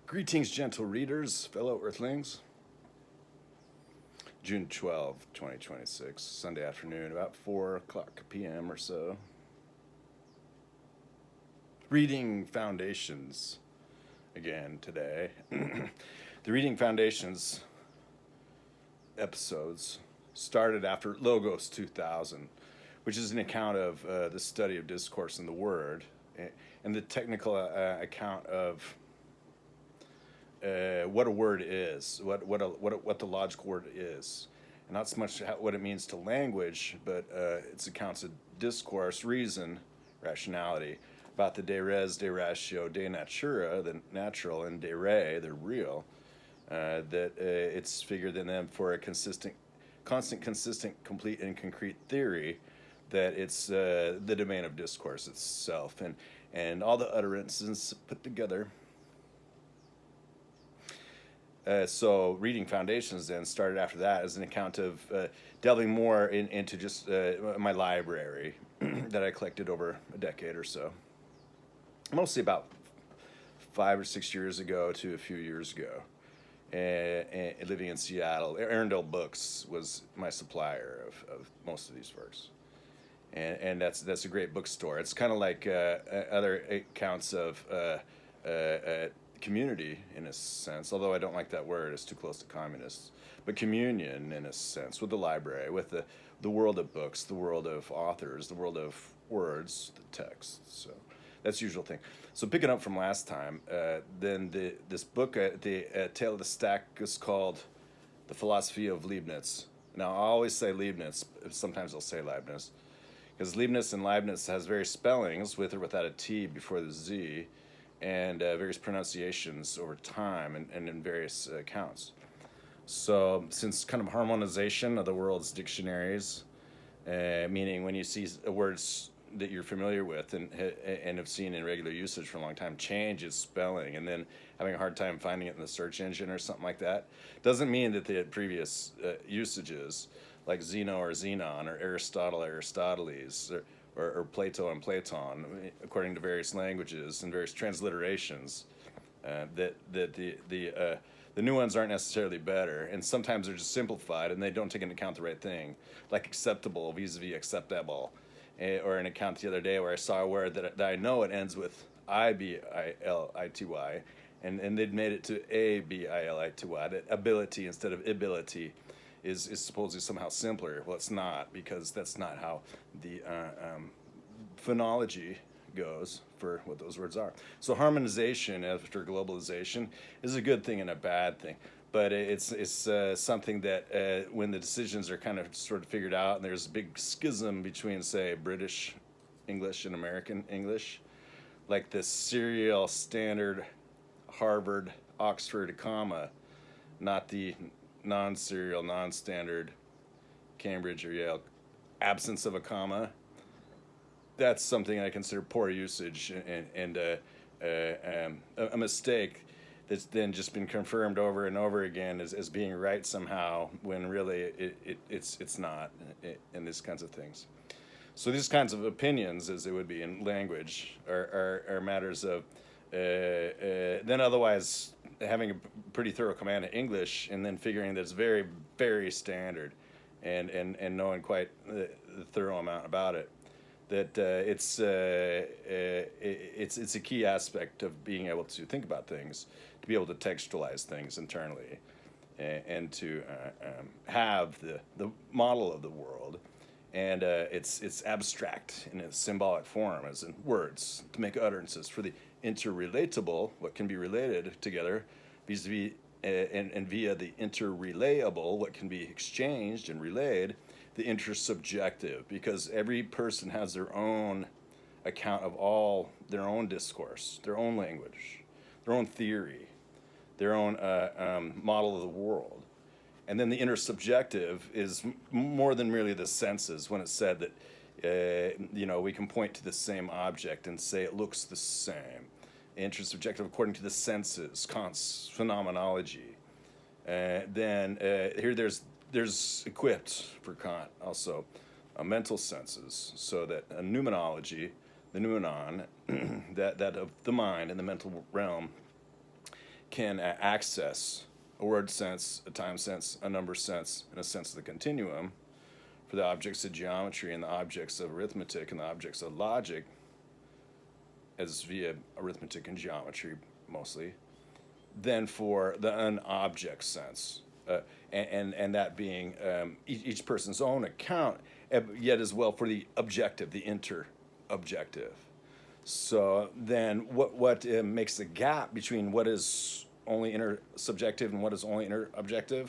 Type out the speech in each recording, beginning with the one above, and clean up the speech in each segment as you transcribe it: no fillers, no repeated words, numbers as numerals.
Greetings, gentle readers, fellow Earthlings. June 12, 2026, Sunday afternoon, about 4 o'clock p.m. or so. Reading Foundations again today. The Reading Foundations episodes started after Logos 2000, which is an account of the study of discourse and the word, and the technical account of what a word is, what the logical word is, and not so much what it means to language, but its accounts of discourse, reason, rationality, about the de res, de ratio, de natura, the natural, and de re, the real, that it's figured in them for a constant, complete, and concrete theory, that it's the domain of discourse itself, and all the utterances put together. So Reading Foundations then started after that as an account of delving more into just my library that I collected over a decade or so. Mostly about 5 or 6 years ago to a few years ago. Living in Seattle, Arundel Books was my supplier of most of these works. And that's a great bookstore. It's kind of like other accounts of community in a sense, although I don't like that word, it's too close to communists, but communion in a sense with the library, with the world of books, the world of authors, the world of words, the text. So that's the usual thing. So picking up from last time, then this book at the tail of the stack is called The Philosophy of Leibniz. Now I always say Leibniz, sometimes I'll say Leibniz, because Leibniz and Leibniz has various spellings with or without a T before the Z, and various pronunciations over time and in various accounts. So since kind of harmonization of the world's dictionaries, meaning when you see words that you're familiar with and have seen in regular usage for a long time change its spelling and then having a hard time finding it in the search engine or something like that, doesn't mean that the previous usages like Zeno or Zenon or Aristotle, Aristoteles, or Plato and Platon, according to various languages and various transliterations, that the new ones aren't necessarily better, and sometimes they're just simplified and they don't take into account the right thing, like acceptable vis-a-vis acceptable, or an account the other day where I saw a word that I know it ends with I-B-I-L-I-T-Y, and they'd made it to A-B-I-L-I-T-Y, that ability instead of ability is supposedly somehow simpler. Well, it's not, because that's not how the phonology goes for what those words are. So harmonization after globalization is a good thing and a bad thing, but it's something that when the decisions are kind of sort of figured out and there's a big schism between, say, British English and American English, like the serial standard Harvard, Oxford comma, not the non-serial, non-standard Cambridge or Yale absence of a comma. That's something I consider poor usage and a mistake that's then just been confirmed over and over again as being right somehow, when really it's not, in these kinds of things. So these kinds of opinions, as it would be in language, are matters of then otherwise having a pretty thorough command of English and then figuring that it's very, very standard and knowing quite the thorough amount about it, that it's a key aspect of being able to think about things, to be able to textualize things internally, and to have the model of the world, and it's abstract in its symbolic form, as in words, to make utterances for the interrelatable, what can be related together, vis-a-vis and via the interrelayable, what can be exchanged and relayed, the intersubjective, because every person has their own account of all their own discourse, their own language, their own theory, their own model of the world. And then the intersubjective is more than merely the senses, when it's said that we can point to the same object and say it looks the same. Intersubjective according to the senses, Kant's phenomenology. Then here there's equipped for Kant also mental senses, so that a noumenology, the noumenon, that of the mind and the mental realm, can access a word sense, a time sense, a number sense, and a sense of the continuum for the objects of geometry and the objects of arithmetic and the objects of logic, as via arithmetic and geometry mostly, than for the unobject sense. And that being each person's own account, yet as well for the objective, the inter-objective. So then what makes the gap between what is only intersubjective and what is only interobjective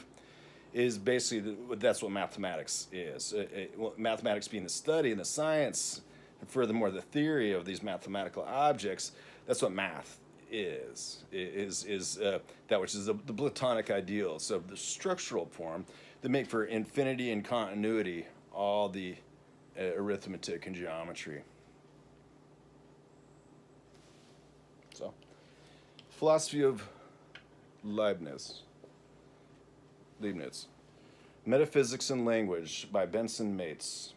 is basically, that's what mathematics is. Mathematics being the study and the science, and furthermore the theory of these mathematical objects, that's what math is that which is the Platonic ideals of the structural form that make for infinity and continuity all the arithmetic and geometry. So, philosophy of Leibniz. Metaphysics and Language by Benson Mates.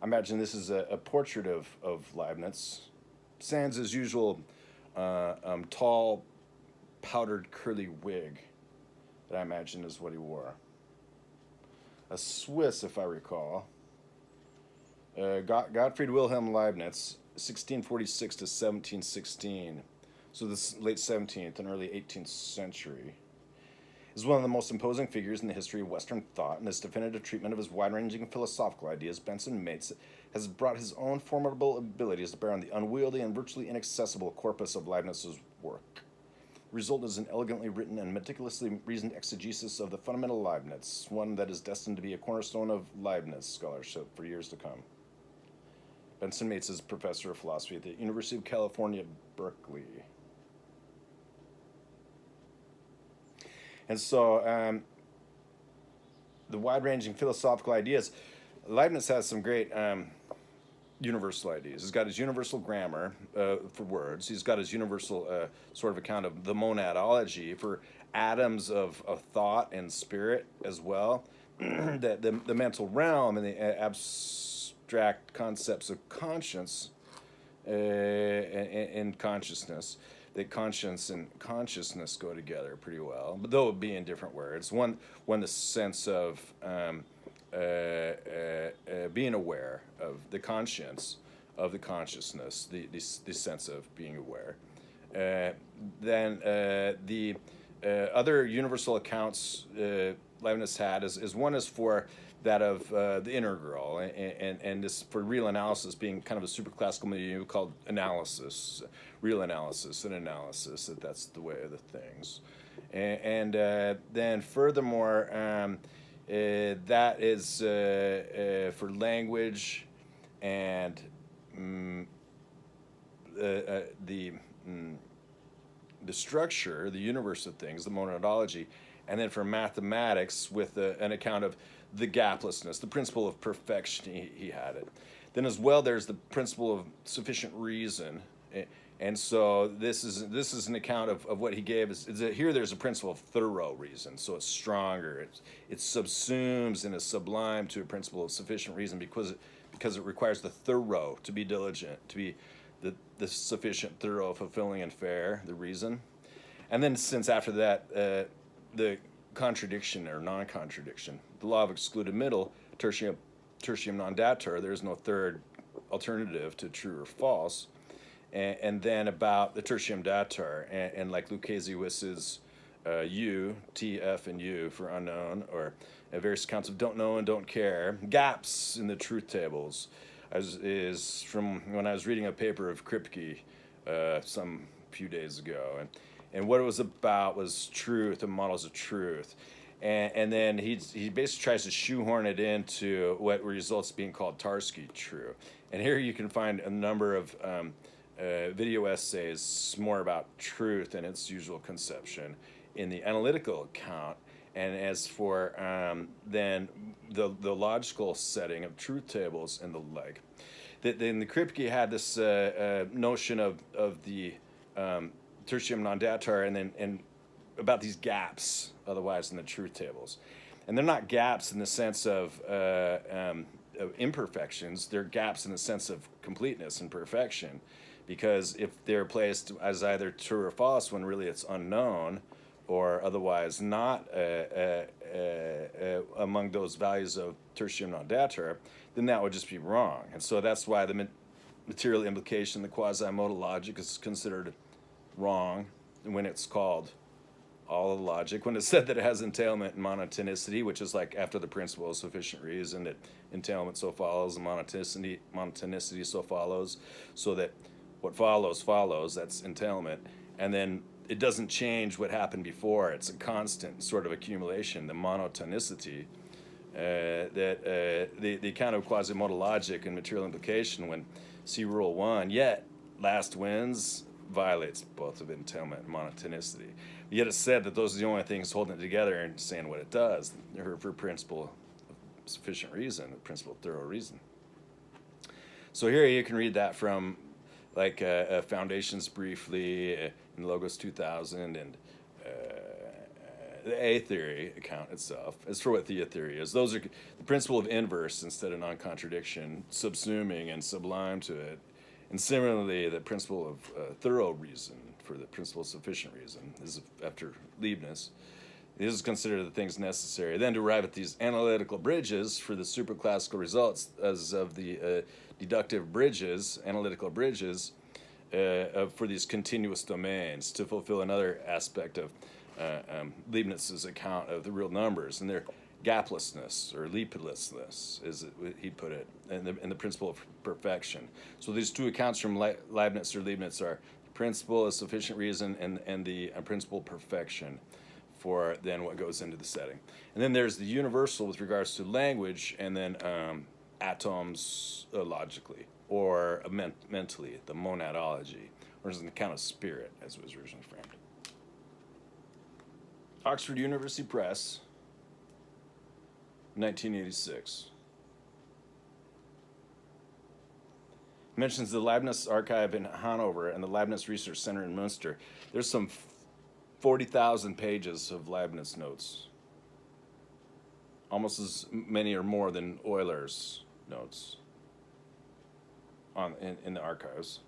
I imagine this is a portrait of Leibniz. Sans his usual tall, powdered, curly wig that I imagine is what he wore. A Swiss, if I recall. Gottfried Wilhelm Leibniz, 1646 to 1716. So this late 17th and early 18th century. Is one of the most imposing figures in the history of Western thought. In this definitive treatment of his wide-ranging philosophical ideas, Benson Mates has brought his own formidable abilities to bear on the unwieldy and virtually inaccessible corpus of Leibniz's work. The result is an elegantly written and meticulously reasoned exegesis of the fundamental Leibniz, one that is destined to be a cornerstone of Leibniz scholarship for years to come. Benson Mates is professor of philosophy at the University of California, Berkeley. And so the wide-ranging philosophical ideas, Leibniz has some great universal ideas. He's got his universal grammar for words. He's got his universal sort of account of the monadology for atoms of thought and spirit as well. the mental realm and the abstract concepts of conscience and consciousness. That conscience and consciousness go together pretty well, but though it be in different words. One the sense of being aware of the conscience of the consciousness, the sense of being aware. Then the other universal accounts Leibniz had is one is for that of the integral, and this for real analysis being kind of a super classical milieu called analysis, real analysis and analysis, that's the way of the things. And then furthermore, that is for language and the structure, the universe of things, the monadology, and then for mathematics with an account of the gaplessness, the principle of perfection, he had it. Then as well, there's the principle of sufficient reason, and so this is an account of what he gave. Is that here there's a principle of thorough reason, so it's stronger. It subsumes and is sublime to a principle of sufficient reason because it requires the thorough to be diligent, to be the sufficient, thorough, fulfilling, and fair, the reason. And then since after that, the contradiction or non-contradiction, the law of excluded middle, tertium non datur, there's no third alternative to true or false. And then about the tertium datur, and like Lukasiewicz's U, T, F, and U for unknown, or various accounts of don't know and don't care, gaps in the truth tables, is from when I was reading a paper of Kripke some few days ago, and what it was about was truth and models of truth. And then he basically tries to shoehorn it into what results being called Tarski true. And here you can find a number of video essays more about truth and its usual conception in the analytical account. And as for then the logical setting of truth tables and the like, then the Kripke had this notion of the tertium non datur, and about these gaps otherwise in the truth tables. And they're not gaps in the sense of imperfections, they're gaps in the sense of completeness and perfection, because if they're placed as either true or false when really it's unknown, or otherwise not among those values of tertium non datur, then that would just be wrong. And so that's why the material implication, the quasi-modal logic, is considered wrong when it's called all logic. When it's said that it has entailment and monotonicity, which is like after the principle of sufficient reason, that entailment so follows and monotonicity so follows, so that what follows, that's entailment, and then it doesn't change what happened before. It's a constant sort of accumulation, the monotonicity, that the account of quasi-modal logic and material implication, when see Rule 1, yet last wins, violates both of entailment and monotonicity. Yet it's said that those are the only things holding it together and saying what it does, for principle of sufficient reason, the principle of thorough reason. So here you can read that from like Foundations briefly, in Logos 2000, and the A theory account itself. As for what the theory is, those are the principle of inverse instead of non-contradiction, subsuming and sublime to it. And similarly, the principle of thorough reason for the principle of sufficient reason is after Leibniz. This is considered the things necessary. Then to arrive at these analytical bridges for the superclassical results as of the deductive bridges, analytical bridges, for these continuous domains to fulfill another aspect of Leibniz's account of the real numbers and their gaplessness or leaplessness, as he put it, and the principle of perfection. So these two accounts from Leibniz or Leibniz are the principle of sufficient reason and the principle of perfection for then what goes into the setting. And then there's the universal with regards to language, and then atoms logically or mentally, the monadology, or as an account of spirit, as it was originally framed. Oxford University Press, 1986. Mentions the Leibniz Archive in Hanover and the Leibniz Research Center in Münster. There's some 40,000 pages of Leibniz notes. Almost as many or more than Euler's notes in the archives.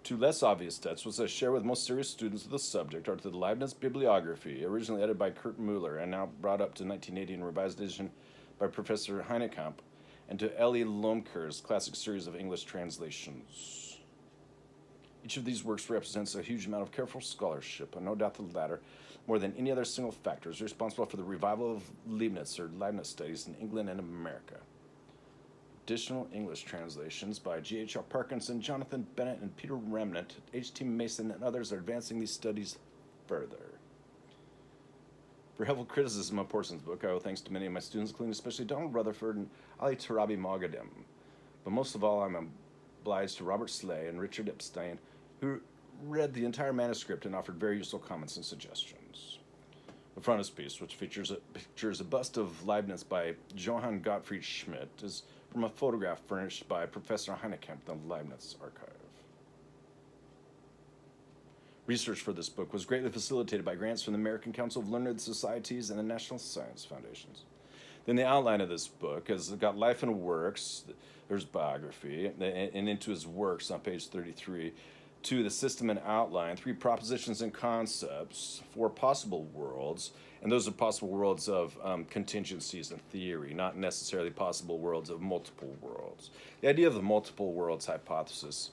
Two less obvious texts, which I share with most serious students of the subject, are to the Leibniz Bibliography, originally edited by Kurt Müller and now brought up to 1980 in revised edition by Professor Heinekamp, and to Elie Lomker's classic series of English translations. Each of these works represents a huge amount of careful scholarship, and no doubt the latter, more than any other single factor, is responsible for the revival of Leibniz or Leibniz studies in England and America. Additional English translations by G.H.L. Parkinson, Jonathan Bennett, and Peter Remnant, H.T. Mason, and others are advancing these studies further. For helpful criticism of Porson's book, I owe thanks to many of my students, including especially Donald Rutherford and Ali Tarabi Moghadam. But most of all, I'm obliged to Robert Slay and Richard Epstein, who read the entire manuscript and offered very useful comments and suggestions. The frontispiece, which features a bust of Leibniz by Johann Gottfried Schmidt, is from a photograph furnished by Professor Heinekamp in the Leibniz Archive. Research for this book was greatly facilitated by grants from the American Council of Learned Societies and the National Science Foundations. Then the outline of this book has got life and works, there's biography, and into his works on page 33, to the system and outline, 3 propositions and concepts, 4 possible worlds, and those are possible worlds of contingencies and theory, not necessarily possible worlds of multiple worlds. The idea of the multiple worlds hypothesis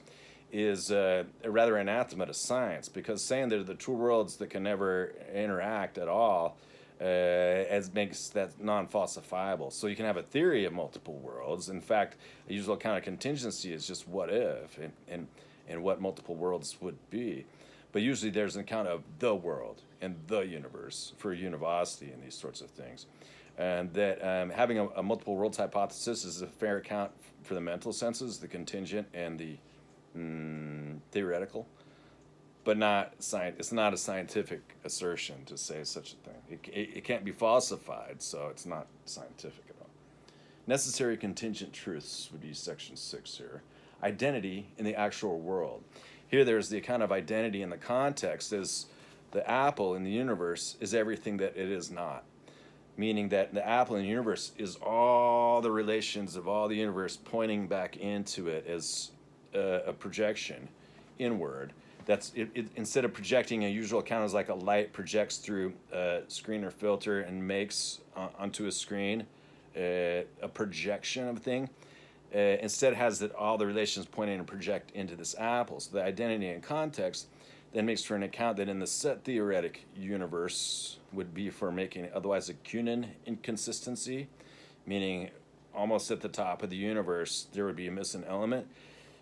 is rather anathema to science, because saying there are the two worlds that can never interact at all as makes that non-falsifiable. So you can have a theory of multiple worlds. In fact, a usual kind of contingency is just what if and what multiple worlds would be. But usually there's an account of the world and the universe for univocity and these sorts of things. And that having a multiple worlds hypothesis is a fair account for the mental senses, the contingent and the theoretical, but it's not a scientific assertion to say such a thing. It can't be falsified, so it's not scientific at all. Necessary contingent truths would be section 6 here. Identity in the actual world. Here there's the account of identity in the context as the apple in the universe is everything that it is not. meaning that the apple in the universe is all the relations of all the universe pointing back into it as a projection inward. That's it, instead of projecting a usual account as like a light projects through a screen or filter and makes onto a screen a projection of a thing. Instead has that all the relations pointing and project into this apple. So the identity and context then makes for an account that in the set-theoretic universe would be for making otherwise a Kuhnen inconsistency, meaning almost at the top of the universe there would be a missing element.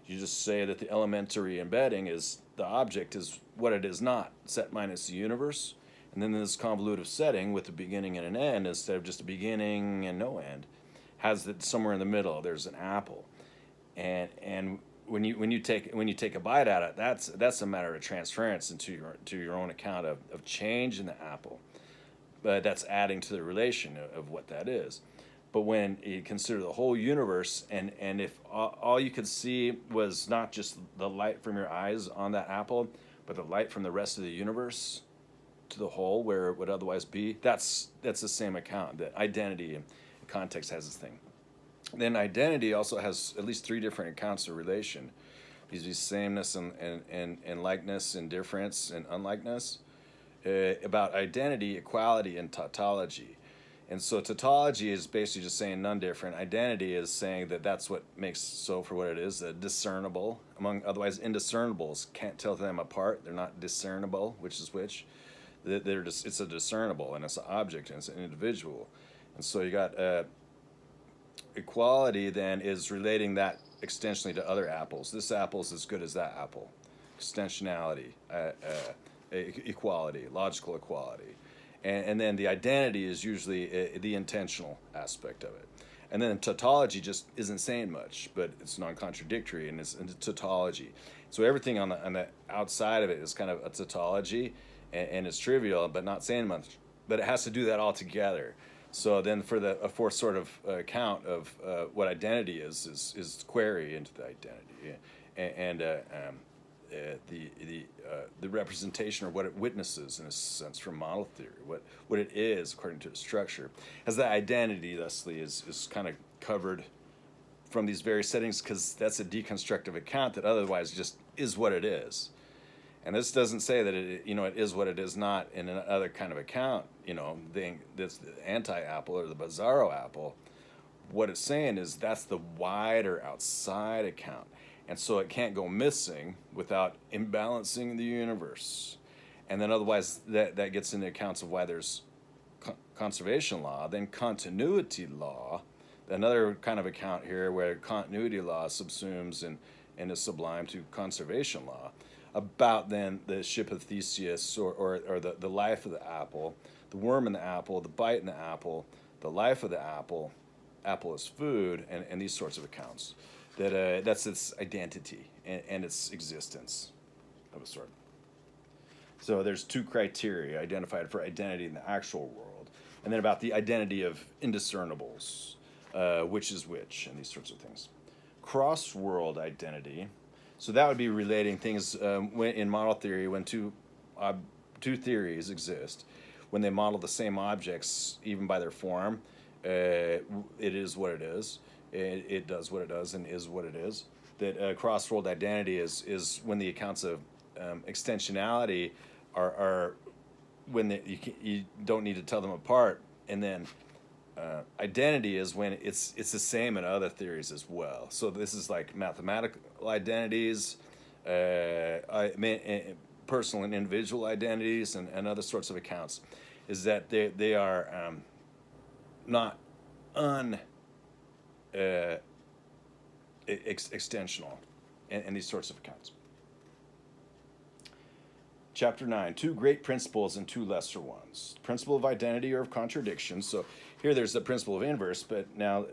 You just say that the elementary embedding is the object is what it is not, set minus the universe. And then this convolutive setting with a beginning and an end instead of just a beginning and no end has that somewhere in the middle there's an apple. And when you take a bite at it, that's a matter of transference into your own account of change in the apple. But that's adding to the relation of what that is. But when you consider the whole universe, and if all you could see was not just the light from your eyes on that apple, but the light from the rest of the universe to the whole where it would otherwise be, that's the same account. That identity and context has this thing. Then identity also has at least three different accounts of relation. These are sameness and likeness and difference and unlikeness. About identity, equality, and tautology. And so tautology is basically just saying none different. Identity is saying that that's what makes so for what it is, discernible. Among otherwise indiscernibles, can't tell them apart. They're not discernible, which is which. They're just, it's a discernible, and it's an object, and it's an individual. And so you got equality then is relating that extensionally to other apples. This apple is as good as that apple. Extensionality, equality, logical equality. And then the identity is usually the intentional aspect of it. And then tautology just isn't saying much, but it's non-contradictory and it's tautology. So everything on the outside of it is kind of a tautology, and it's trivial, but not saying much. But it has to do that all together. So then for a fourth sort of account of what identity is query into the identity. And the representation or what it witnesses in a sense from model theory, what it is according to its structure, as that identity thusly is kind of covered from these various settings because that's a deconstructive account that otherwise just is what it is. And this doesn't say that it is what it is not in another kind of account, that's the anti-apple or the bizarro apple. What it's saying is that's the wider outside account. And so it can't go missing without imbalancing the universe. And then otherwise that gets into accounts of why there's conservation law, then continuity law, another kind of account here where continuity law subsumes and is sublime to conservation law, about then the ship of Theseus or the life of the apple, the worm in the apple, the bite in the apple, the life of the apple is food, and these sorts of accounts. That's its identity and its existence of a sort. So there's two criteria identified for identity in the actual world, and then about the identity of indiscernibles, which is which, and these sorts of things. Cross-world identity. So that would be relating things in model theory when two theories exist. When they model the same objects, even by their form, it is what it is. It does what it does and is what it is. That cross-world identity is when the accounts of extensionality are when you don't need to tell them apart, and then identity is when it's the same in other theories as well. So this is like mathematical identities, personal and individual identities, and other sorts of accounts. Is that they are not extensional and these sorts of accounts. Chapter 9, two great principles and two lesser ones. Principle of identity or of contradiction. So here there's the principle of inverse, but now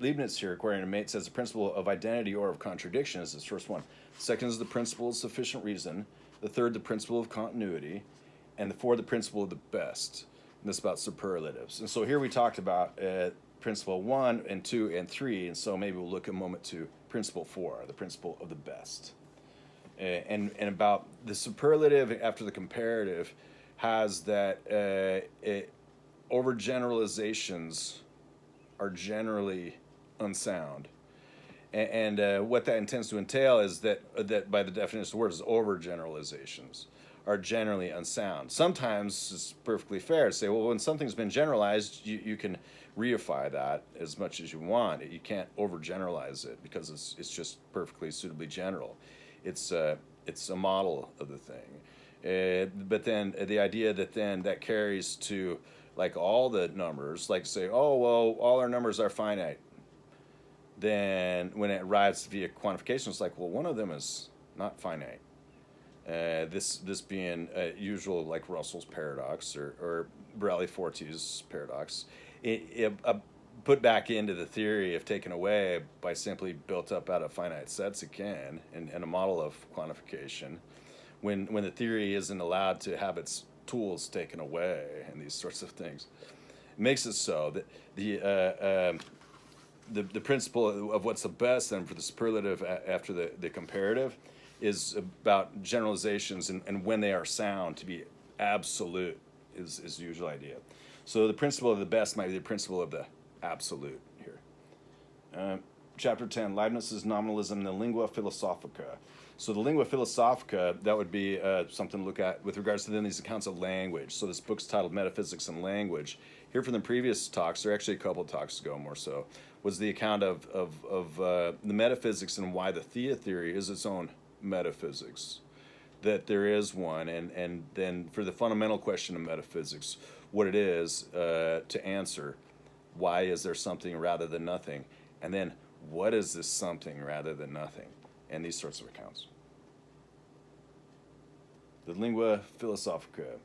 Leibniz here, according to Mate, says the principle of identity or of contradiction is this first one. Second is the principle of sufficient reason. The third, the principle of continuity. And the fourth, the principle of the best. And this is about superlatives. And so here we talked about principle 1 and 2 and 3, and so maybe we'll look a moment to principle 4, the principle of the best. And about the superlative after the comparative has that overgeneralizations are generally unsound. And what that intends to entail is that by the definition of the word is overgeneralizations are generally unsound. Sometimes it's perfectly fair to say, well, when something's been generalized, you can reify that as much as you want. You can't overgeneralize it because it's just perfectly suitably general. It's a model of the thing. But then the idea that then that carries to like all the numbers, like say, oh, well, all our numbers are finite. Then when it arrives via quantification, it's like, well, one of them is not finite. This being usual, like Russell's paradox or Borelli-Forti's paradox, it put back into the theory of taken away by simply built up out of finite sets again, and a model of quantification, when the theory isn't allowed to have its tools taken away and these sorts of things. It makes it so that the principle of what's the best then for the superlative after the comparative is about generalizations and when they are sound to be absolute is the usual idea. So the principle of the best might be the principle of the absolute here. Chapter 10, Leibniz's nominalism in the Lingua Philosophica. So the Lingua Philosophica, that would be something to look at with regards to then these accounts of language. So this book's titled Metaphysics and Language. Here from the previous talks, or actually a couple of talks ago more so, was the account of the metaphysics and why the Thea theory is its own metaphysics. That there is one, and then for the fundamental question of metaphysics, what it is to answer, why is there something rather than nothing? And then, what is this something rather than nothing? And these sorts of accounts. The Lingua Philosophica.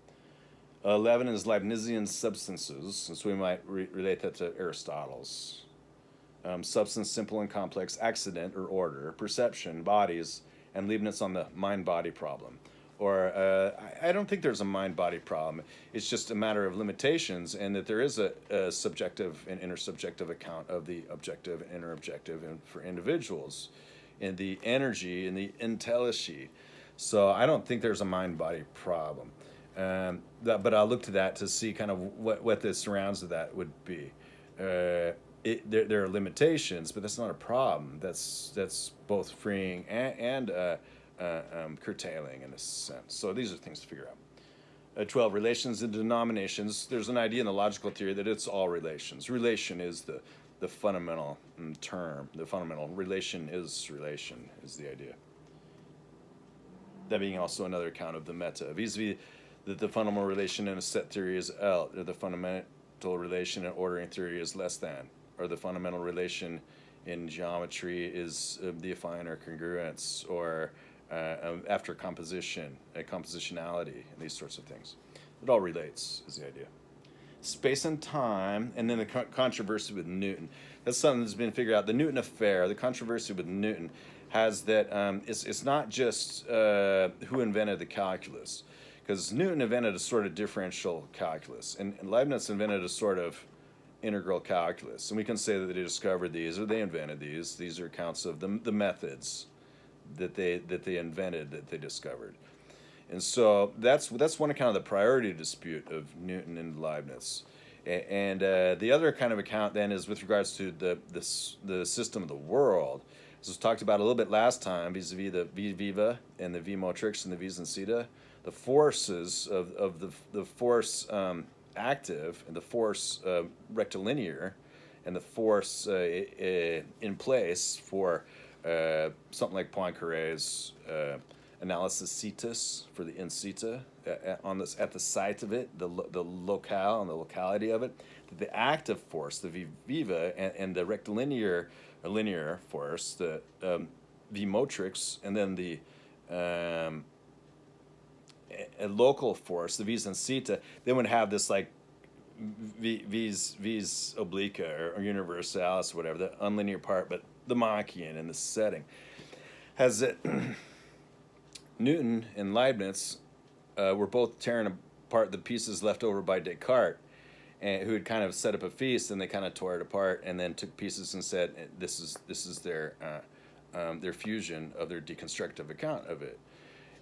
11 is Leibnizian substances, so we might relate that to Aristotle's. Substance, simple and complex, accident or order, perception, bodies, and Leibniz on the mind-body problem. Or I don't think there's a mind-body problem. It's just a matter of limitations, and that there is a subjective and intersubjective account of the objective and interobjective and for individuals, in the energy and the intelligy. So I don't think there's a mind-body problem. But I'll look to that to see kind of what the surrounds of that would be. There are limitations, but that's not a problem. That's both freeing and curtailing in a sense. So these are things to figure out. 12, relations and denominations. There's an idea in the logical theory that it's all relations. Relation is the fundamental term. The fundamental relation is the idea. That being also another account of the meta. Vis-a-vis the fundamental relation in a set theory is L, or the fundamental relation in ordering theory is less than, or the fundamental relation in geometry is the affine or congruence, or after composition, compositionality, and these sorts of things. It all relates, is the idea. Space and time, and then the controversy with Newton. That's something that's been figured out. The Newton affair, the controversy with Newton, has that it's not just who invented the calculus, because Newton invented a sort of differential calculus, and Leibniz invented a sort of integral calculus. And we can say that they discovered these, or they invented these. These are accounts of the methods that they invented, that they discovered. And so that's one account of the priority dispute of Newton and Leibniz. And the other kind of account then is with regards to the system of the world. This was talked about a little bit last time, vis-a-vis the vis-viva and the vis-motrix and the vis-insita. The forces of the force active and the force rectilinear and the force in place for something like Poincaré's analysis for the insita at the site of it, the locale and the locality of it. The active force, the vis-viva, and the rectilinear linear force, the vis-motrix, and then the a local force, the vis-insita, they would have this like vis-obliqua or universalis, or whatever, the unlinear part, but the Machian in the setting. Has it Newton and Leibniz were both tearing apart the pieces left over by Descartes, and who had kind of set up a feast, and they kind of tore it apart, and then took pieces and said, "This is their fusion of their deconstructive account of it."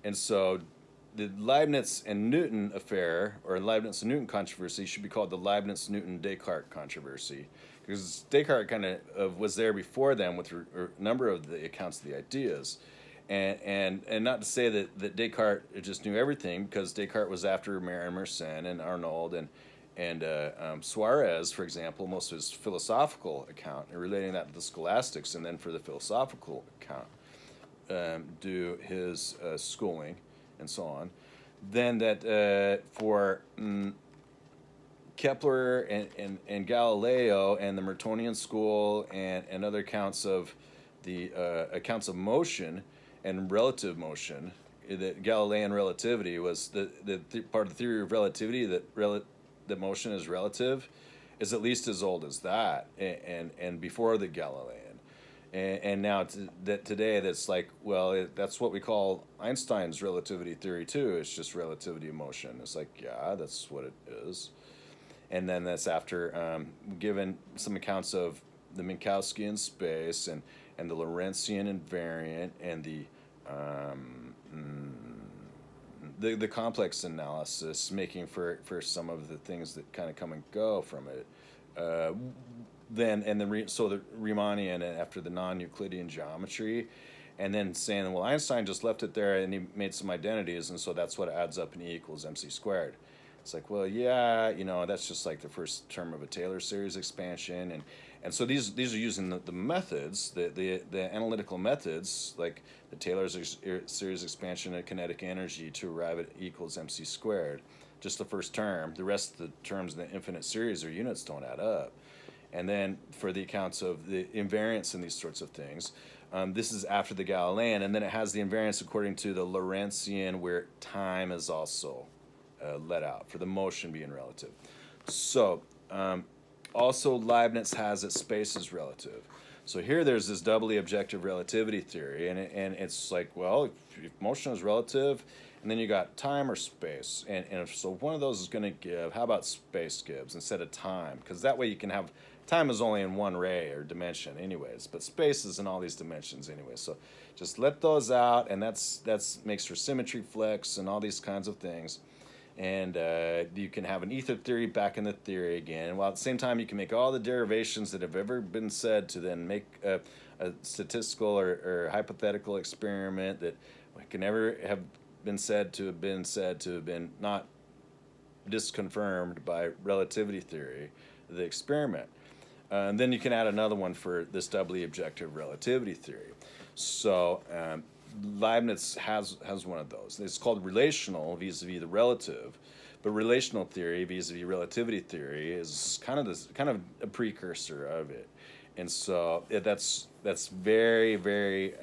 And so the Leibniz and Newton affair, or Leibniz and Newton controversy, should be called the Leibniz-Newton-Descartes controversy, because Descartes kind of was there before them with a number of the accounts of the ideas, and not to say that Descartes just knew everything, because Descartes was after Mersenne and Arnauld and Suarez, for example, most of his philosophical account, and relating that to the scholastics, and then for the philosophical account, do his schooling and so on. Then that for Kepler and Galileo and the Mertonian school and other accounts of the accounts of motion and relative motion, that Galilean relativity was the part of the theory of relativity, that motion is relative, is at least as old as that, and before the Galilean. And now today that's like, well, that's what we call Einstein's relativity theory too. It's just relativity of motion. It's like, yeah, that's what it is. And then that's after given some accounts of the Minkowskian space and the Lorentzian invariant and the complex analysis, making for some of the things that kind of come and go from it. So the Riemannian after the non-Euclidean geometry, and then saying, well, Einstein just left it there and he made some identities, and so that's what adds up in E equals mc squared. It's like, well, yeah, that's just like the first term of a Taylor series expansion, and so these are using the methods, the analytical methods, like the Taylor series expansion of kinetic energy to arrive at E equals mc squared. Just the first term. The rest of the terms in the infinite series or units don't add up. And then for the accounts of the invariance and these sorts of things, this is after the Galilean, and then it has the invariance according to the Lorentzian, where time is also let out for the motion being relative. So also Leibniz has that space is relative. So here there's this doubly objective relativity theory, and it's like, well, if motion is relative, and then you got time or space, and so one of those is going to give, how about space gives instead of time? Because that way you can have, time is only in one ray or dimension anyways, but space is in all these dimensions anyway. So just let those out, and that's makes for symmetry flex and all these kinds of things. And you can have an ether theory back in the theory again, while at the same time you can make all the derivations that have ever been said to then make a statistical or hypothetical experiment that can never have been said to have been not disconfirmed by relativity theory, the experiment. And then you can add another one for this doubly objective relativity theory. So Leibniz has one of those. It's called relational vis-a-vis the relative, but relational theory vis-a-vis relativity theory is kind of a precursor of it, and so that's very, very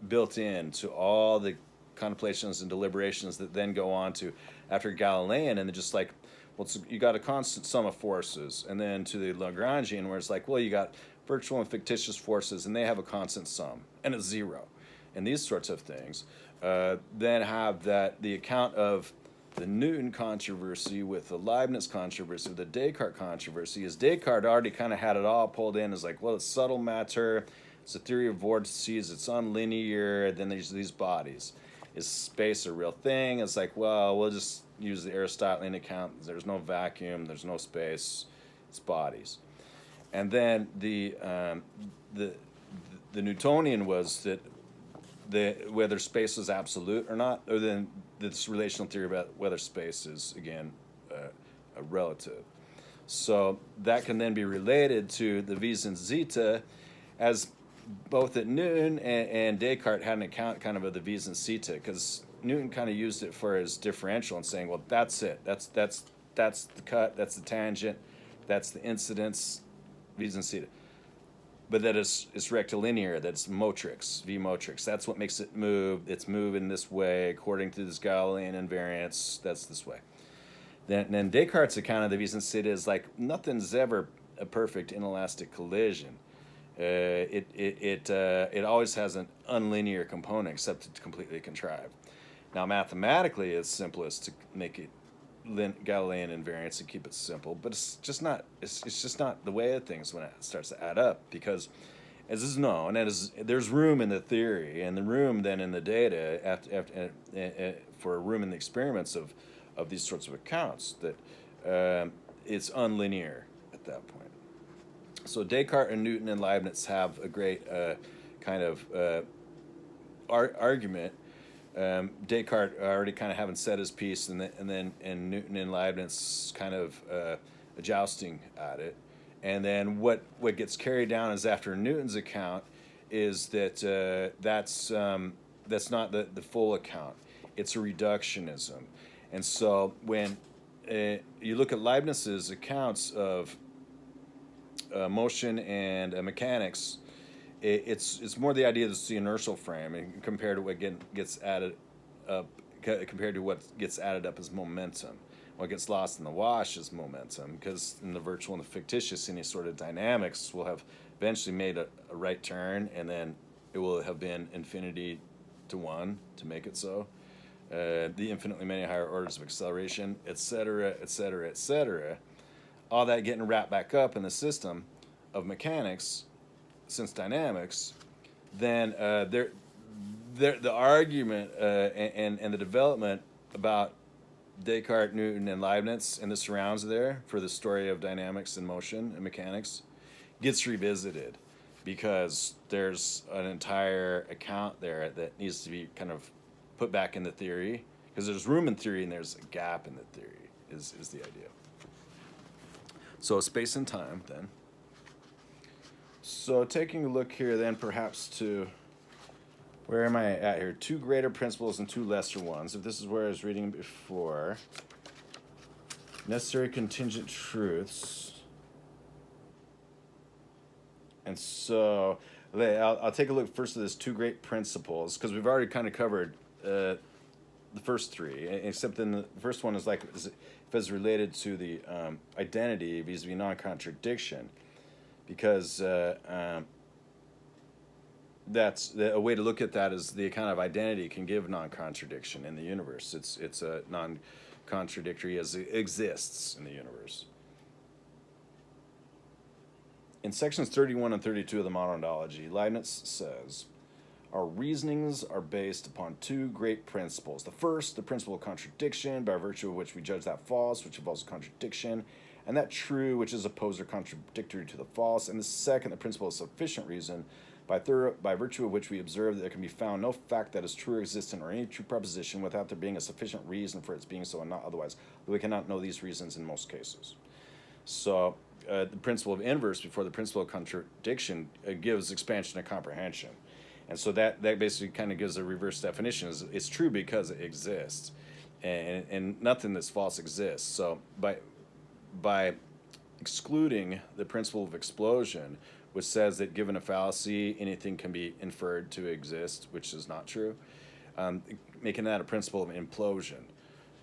built into all the contemplations and deliberations that then go on to after Galilean, and they're just like, well, you got a constant sum of forces, and then to the Lagrangian, where it's like, well, you got virtual and fictitious forces, and they have a constant sum and a zero, and these sorts of things. Then have the account of the Newton controversy with the Leibniz controversy, with the Descartes controversy, is Descartes already kind of had it all pulled in as like, well, it's subtle matter, it's a theory of vortices, it's unlinear, then there's these bodies. Is space a real thing? It's like, well, we'll just use the Aristotelian account. There's no vacuum, there's no space, it's bodies. And then the Newtonian was that whether space is absolute or not, or then this relational theory about whether space is, again, a relative. So that can then be related to the vis-insita, as both at Newton and Descartes had an account kind of the vis-insita, because Newton kind of used it for his differential and saying, well, that's it. That's the cut, that's the tangent, that's the incidence, vis-insita. But that it's rectilinear, that's motrix, v-motrix. That's what makes it move. It's moving this way according to this Galilean invariance. That's this way. Then Descartes' account of the vis-insita is like, nothing's ever a perfect inelastic collision. It always has an unlinear component, except it's completely contrived. Now, mathematically, it's simplest to make it Galilean invariance and keep it simple, but it's just not. It's just not the way of things when it starts to add up, because as is known, as there's room in the theory, and the room then in the data for room in the experiments of these sorts of accounts, that it's unlinear at that point. So Descartes and Newton and Leibniz have a great kind of argument. Descartes already kind of having said his piece, and Newton and Leibniz kind of jousting at it. And then what gets carried down is after Newton's account is that that's not the full account. It's a reductionism. And so when you look at Leibniz's accounts of motion and mechanics, it's more the idea that it's the inertial frame, and compared to what gets added up, compared to what gets added up as momentum. What gets lost in the wash is momentum, because in the virtual and the fictitious, any sort of dynamics will have eventually made a right turn, and then it will have been infinity to 1 to make it so. The infinitely many higher orders of acceleration, etc., etc., etc. All that getting wrapped back up in the system of mechanics, since dynamics, then the argument and the development about Descartes, Newton, and Leibniz and the surrounds there for the story of dynamics and motion and mechanics gets revisited, because there's an entire account there that needs to be kind of put back in the theory, because there's room in theory and there's a gap in the theory is the idea. So space and time then. So taking a look here then perhaps to, where am I at here? 2 greater principles and 2 lesser ones. If this is where I was reading before. Necessary contingent truths. And so I'll take a look first at this 2 great principles, because we've already kind of covered the first 3, except then the first one is if it's related to the identity vis-a-vis non-contradiction, because that's a way to look at that is the kind of identity can give non-contradiction in the universe. It's a non-contradictory as it exists in the universe. In sections 31 and 32 of the Monadology, Leibniz says, our reasonings are based upon 2 great principles. The first, the principle of contradiction, by virtue of which we judge that false, which involves contradiction, and that true, which is opposed or contradictory to the false. And the second, the principle of sufficient reason, by virtue of which we observe that there can be found no fact that is true or existent, or any true proposition, without there being a sufficient reason for its being so and not otherwise. We cannot know these reasons in most cases. So the principle of inverse before the principle of contradiction gives expansion of comprehension. And so that basically kind of gives a reverse definition. It's true because it exists, and nothing that's false exists. So by excluding the principle of explosion, which says that given a fallacy, anything can be inferred to exist, which is not true, making that a principle of implosion.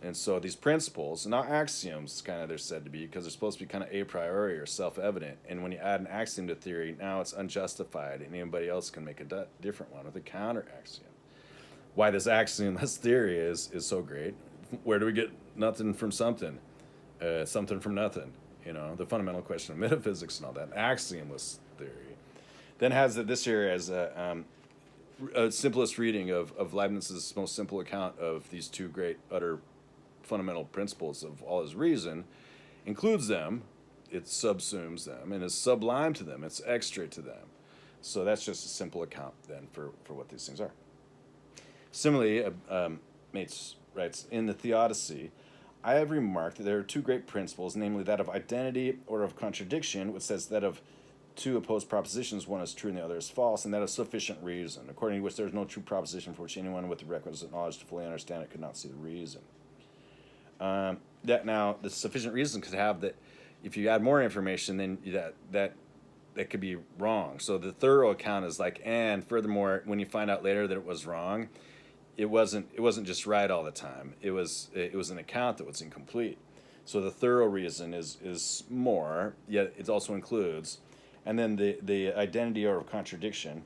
And so these principles, not axioms, kind of they're said to be, because they're supposed to be kind of a priori or self-evident. And when you add an axiom to theory, now it's unjustified, and anybody else can make a different one with a counter-axiom. Why this axiomless theory is so great. Where do we get nothing from something? Something from nothing. The fundamental question of metaphysics and all that. Axiomless theory. Then has this here as a simplest reading of Leibniz's most simple account of these 2 great utter fundamental principles of all his reason, includes them, it subsumes them, and is sublime to them, it's extra to them. So that's just a simple account then for what these things are. Similarly, Mates writes, in the Theodicy, I have remarked that there are 2 great principles, namely that of identity or of contradiction, which says that of 2 opposed propositions, one is true and the other is false, and that of sufficient reason, according to which there is no true proposition for which anyone with the requisite knowledge to fully understand it could not see the reason. That now the sufficient reason could have that if you add more information, then that could be wrong. So the thorough account is and furthermore, when you find out later that it was wrong, it wasn't just right all the time. It was an account that was incomplete. So the thorough reason is more, yet it also includes, and then the identity or contradiction.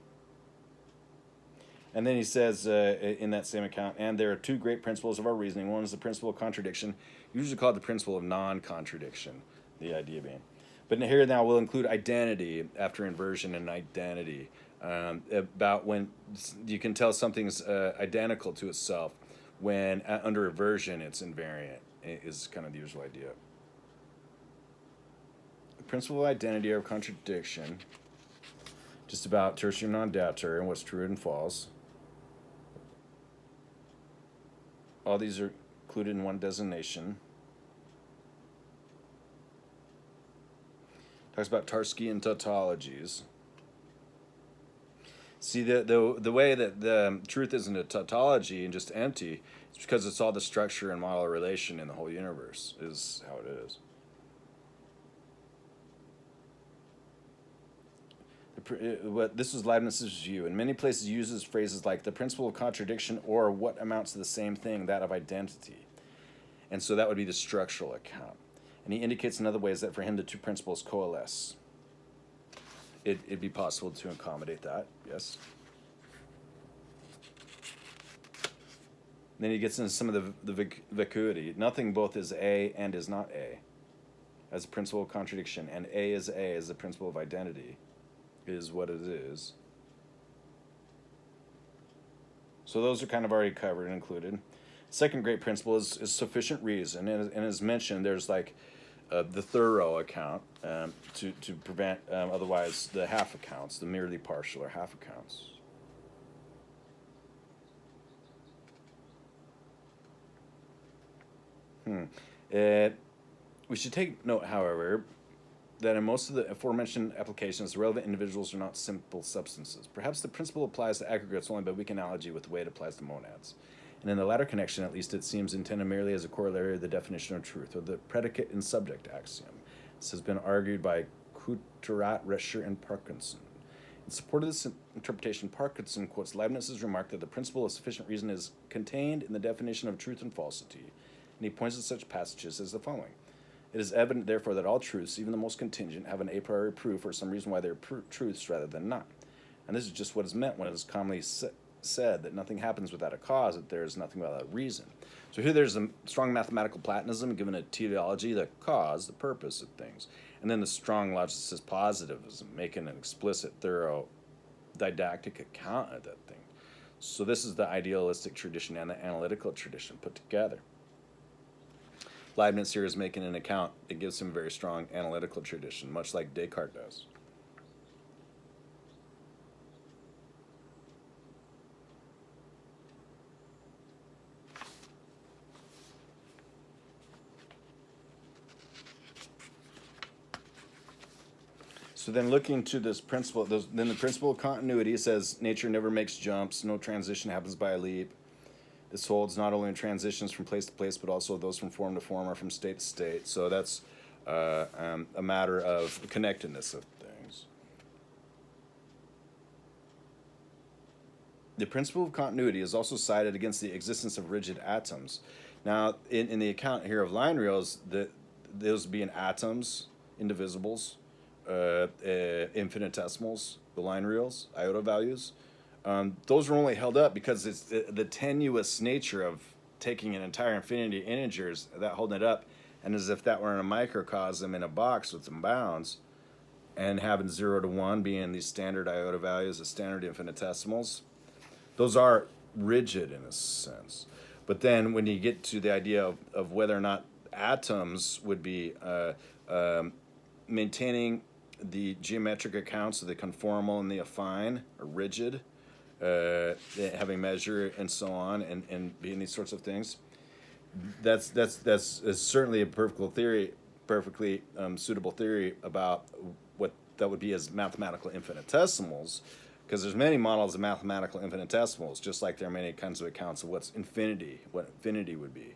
And then he says in that same account, and there are 2 great principles of our reasoning. One is the principle of contradiction, usually called the principle of non-contradiction, the idea being. But here now we'll include identity after inversion and identity. About when you can tell something's identical to itself when under inversion it's invariant is kind of the usual idea. The principle of identity or contradiction, just about tertium non-datur and what's true and false. All these are included in one designation. Talks about Tarskian tautologies. See, the way that the truth isn't a tautology and just empty, it's because it's all the structure and model relation in the whole universe is how it is. This was Leibniz's view. In many places he uses phrases like the principle of contradiction or what amounts to the same thing, that of identity. And so that would be the structural account. And he indicates in other ways that for him the two principles coalesce. It'd be possible to accommodate that, yes. Then he gets into some of the vacuity. Nothing both is A and is not A as a principle of contradiction, and A is A as the principle of identity is what it is. So those are kind of already covered and included. Second great principle is sufficient reason, and as mentioned, there's like the thorough account to prevent otherwise the half accounts, the merely partial or half accounts. We should take note, however, that in most of the aforementioned applications, the relevant individuals are not simple substances. Perhaps the principle applies to aggregates only by weak analogy with the way it applies to monads. And in the latter connection, at least, it seems intended merely as a corollary of the definition of truth, or the predicate and subject axiom. This has been argued by Couturat, Rescher, and Parkinson. In support of this interpretation, Parkinson quotes Leibniz's remark that the principle of sufficient reason is contained in the definition of truth and falsity, and he points to such passages as the following. It is evident, therefore, that all truths, even the most contingent, have an a priori proof or some reason why they are truths rather than not. And this is just what is meant when it is commonly said that nothing happens without a cause, that there is nothing without a reason. So here there's a strong mathematical Platonism given a teleology, the cause, the purpose of things. And then the strong logicist positivism, making an explicit, thorough, didactic account of that thing. So this is the idealistic tradition and the analytical tradition put together. Leibniz here is making an account that gives him a very strong analytical tradition, much like Descartes does. So then looking to this principle, then the principle of continuity says nature never makes jumps, no transition happens by a leap. This holds not only in transitions from place to place, but also those from form to form or from state to state. So that's a matter of connectedness of things. The principle of continuity is also cited against the existence of rigid atoms. Now, in the account here of line reals, those being atoms, indivisibles, infinitesimals, the line reals, iota-values, those are only held up because it's the tenuous nature of taking an entire infinity of integers, that holding it up, and as if that were in a microcosm in a box with some bounds, and having 0 to 1 being these standard iota values, the standard infinitesimals. Those are rigid in a sense. But then when you get to the idea of whether or not atoms would be maintaining the geometric accounts of the conformal and the affine, or rigid, having measure and so on, and being these sorts of things, that's certainly a perfectly suitable theory about what that would be as mathematical infinitesimals, because there's many models of mathematical infinitesimals, just like there are many kinds of accounts of what infinity would be.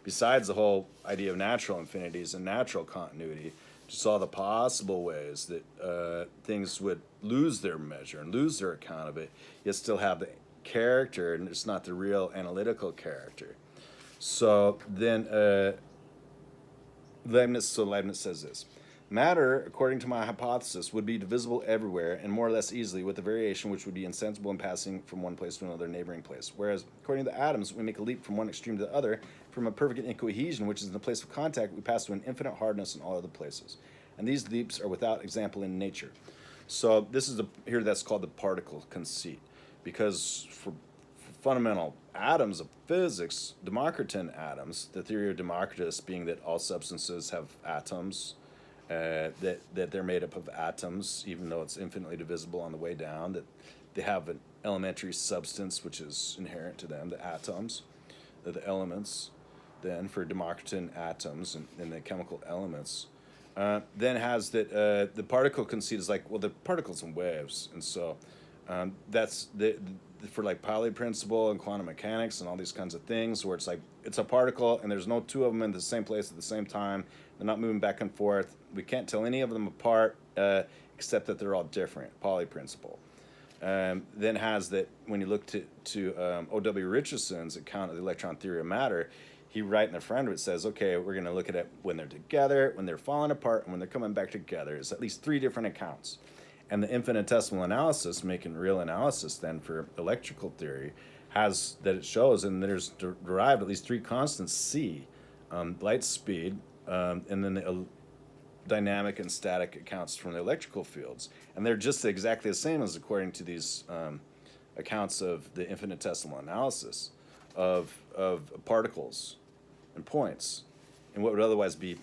Besides the whole idea of natural infinities and natural continuity, just all the possible ways that things would lose their measure and lose their account of it, yet still have the character, and it's not the real analytical character. So then Leibniz says this: matter, according to my hypothesis, would be divisible everywhere and more or less easily, with a variation which would be insensible in passing from one place to another neighboring place. Whereas, according to the atoms, we make a leap from one extreme to the other, from a perfect incohesion, which is in the place of contact, we pass to an infinite hardness in all other places. and these leaps are without example in nature. So this is here that's called the particle conceit, because for fundamental atoms of physics, Democritan atoms, the theory of Democritus being that all substances have atoms, that they're made up of atoms, even though it's infinitely divisible on the way down, that they have an elementary substance which is inherent to them, the atoms, the elements, then for Democritan atoms and the chemical elements. Then has that the particle conceit is like, well, the particles and waves, and so that's for like Pauli principle and quantum mechanics and all these kinds of things, where it's like it's a particle and there's no two of them in the same place at the same time. They're not moving back and forth. We can't tell any of them apart except that they're all different. Pauli principle. Then has that when you look to O.W. Richardson's account of the electron theory of matter, he right in the front of it says, okay, we're going to look at it when they're together, when they're falling apart, and when they're coming back together. It's at least 3 different accounts. And the infinitesimal analysis, making real analysis then for electrical theory, has that it shows, and there's derived at least 3 constants, C, light speed, and then the dynamic and static accounts from the electrical fields. And they're just exactly the same as according to these accounts of the infinitesimal analysis of particles and points and what would otherwise be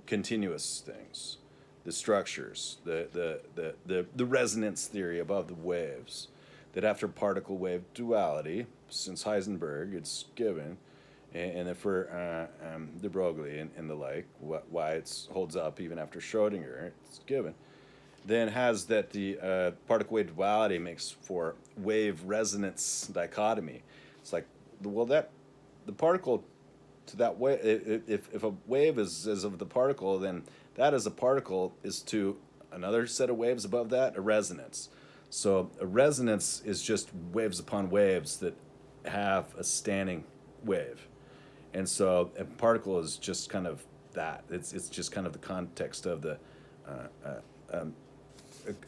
continuous things, the structures, the resonance theory above the waves, that after particle wave duality, since Heisenberg, it's given, and then for de Broglie and the like, why it holds up even after Schrodinger, it's given. Then has that the particle wave duality makes for wave resonance dichotomy. It's like, well, that the particle to that wave, if a wave is of the particle, then that as a particle is to another set of waves above that, a resonance. So a resonance is just waves upon waves that have a standing wave. And so a particle is just kind of that. It's just kind of the context of the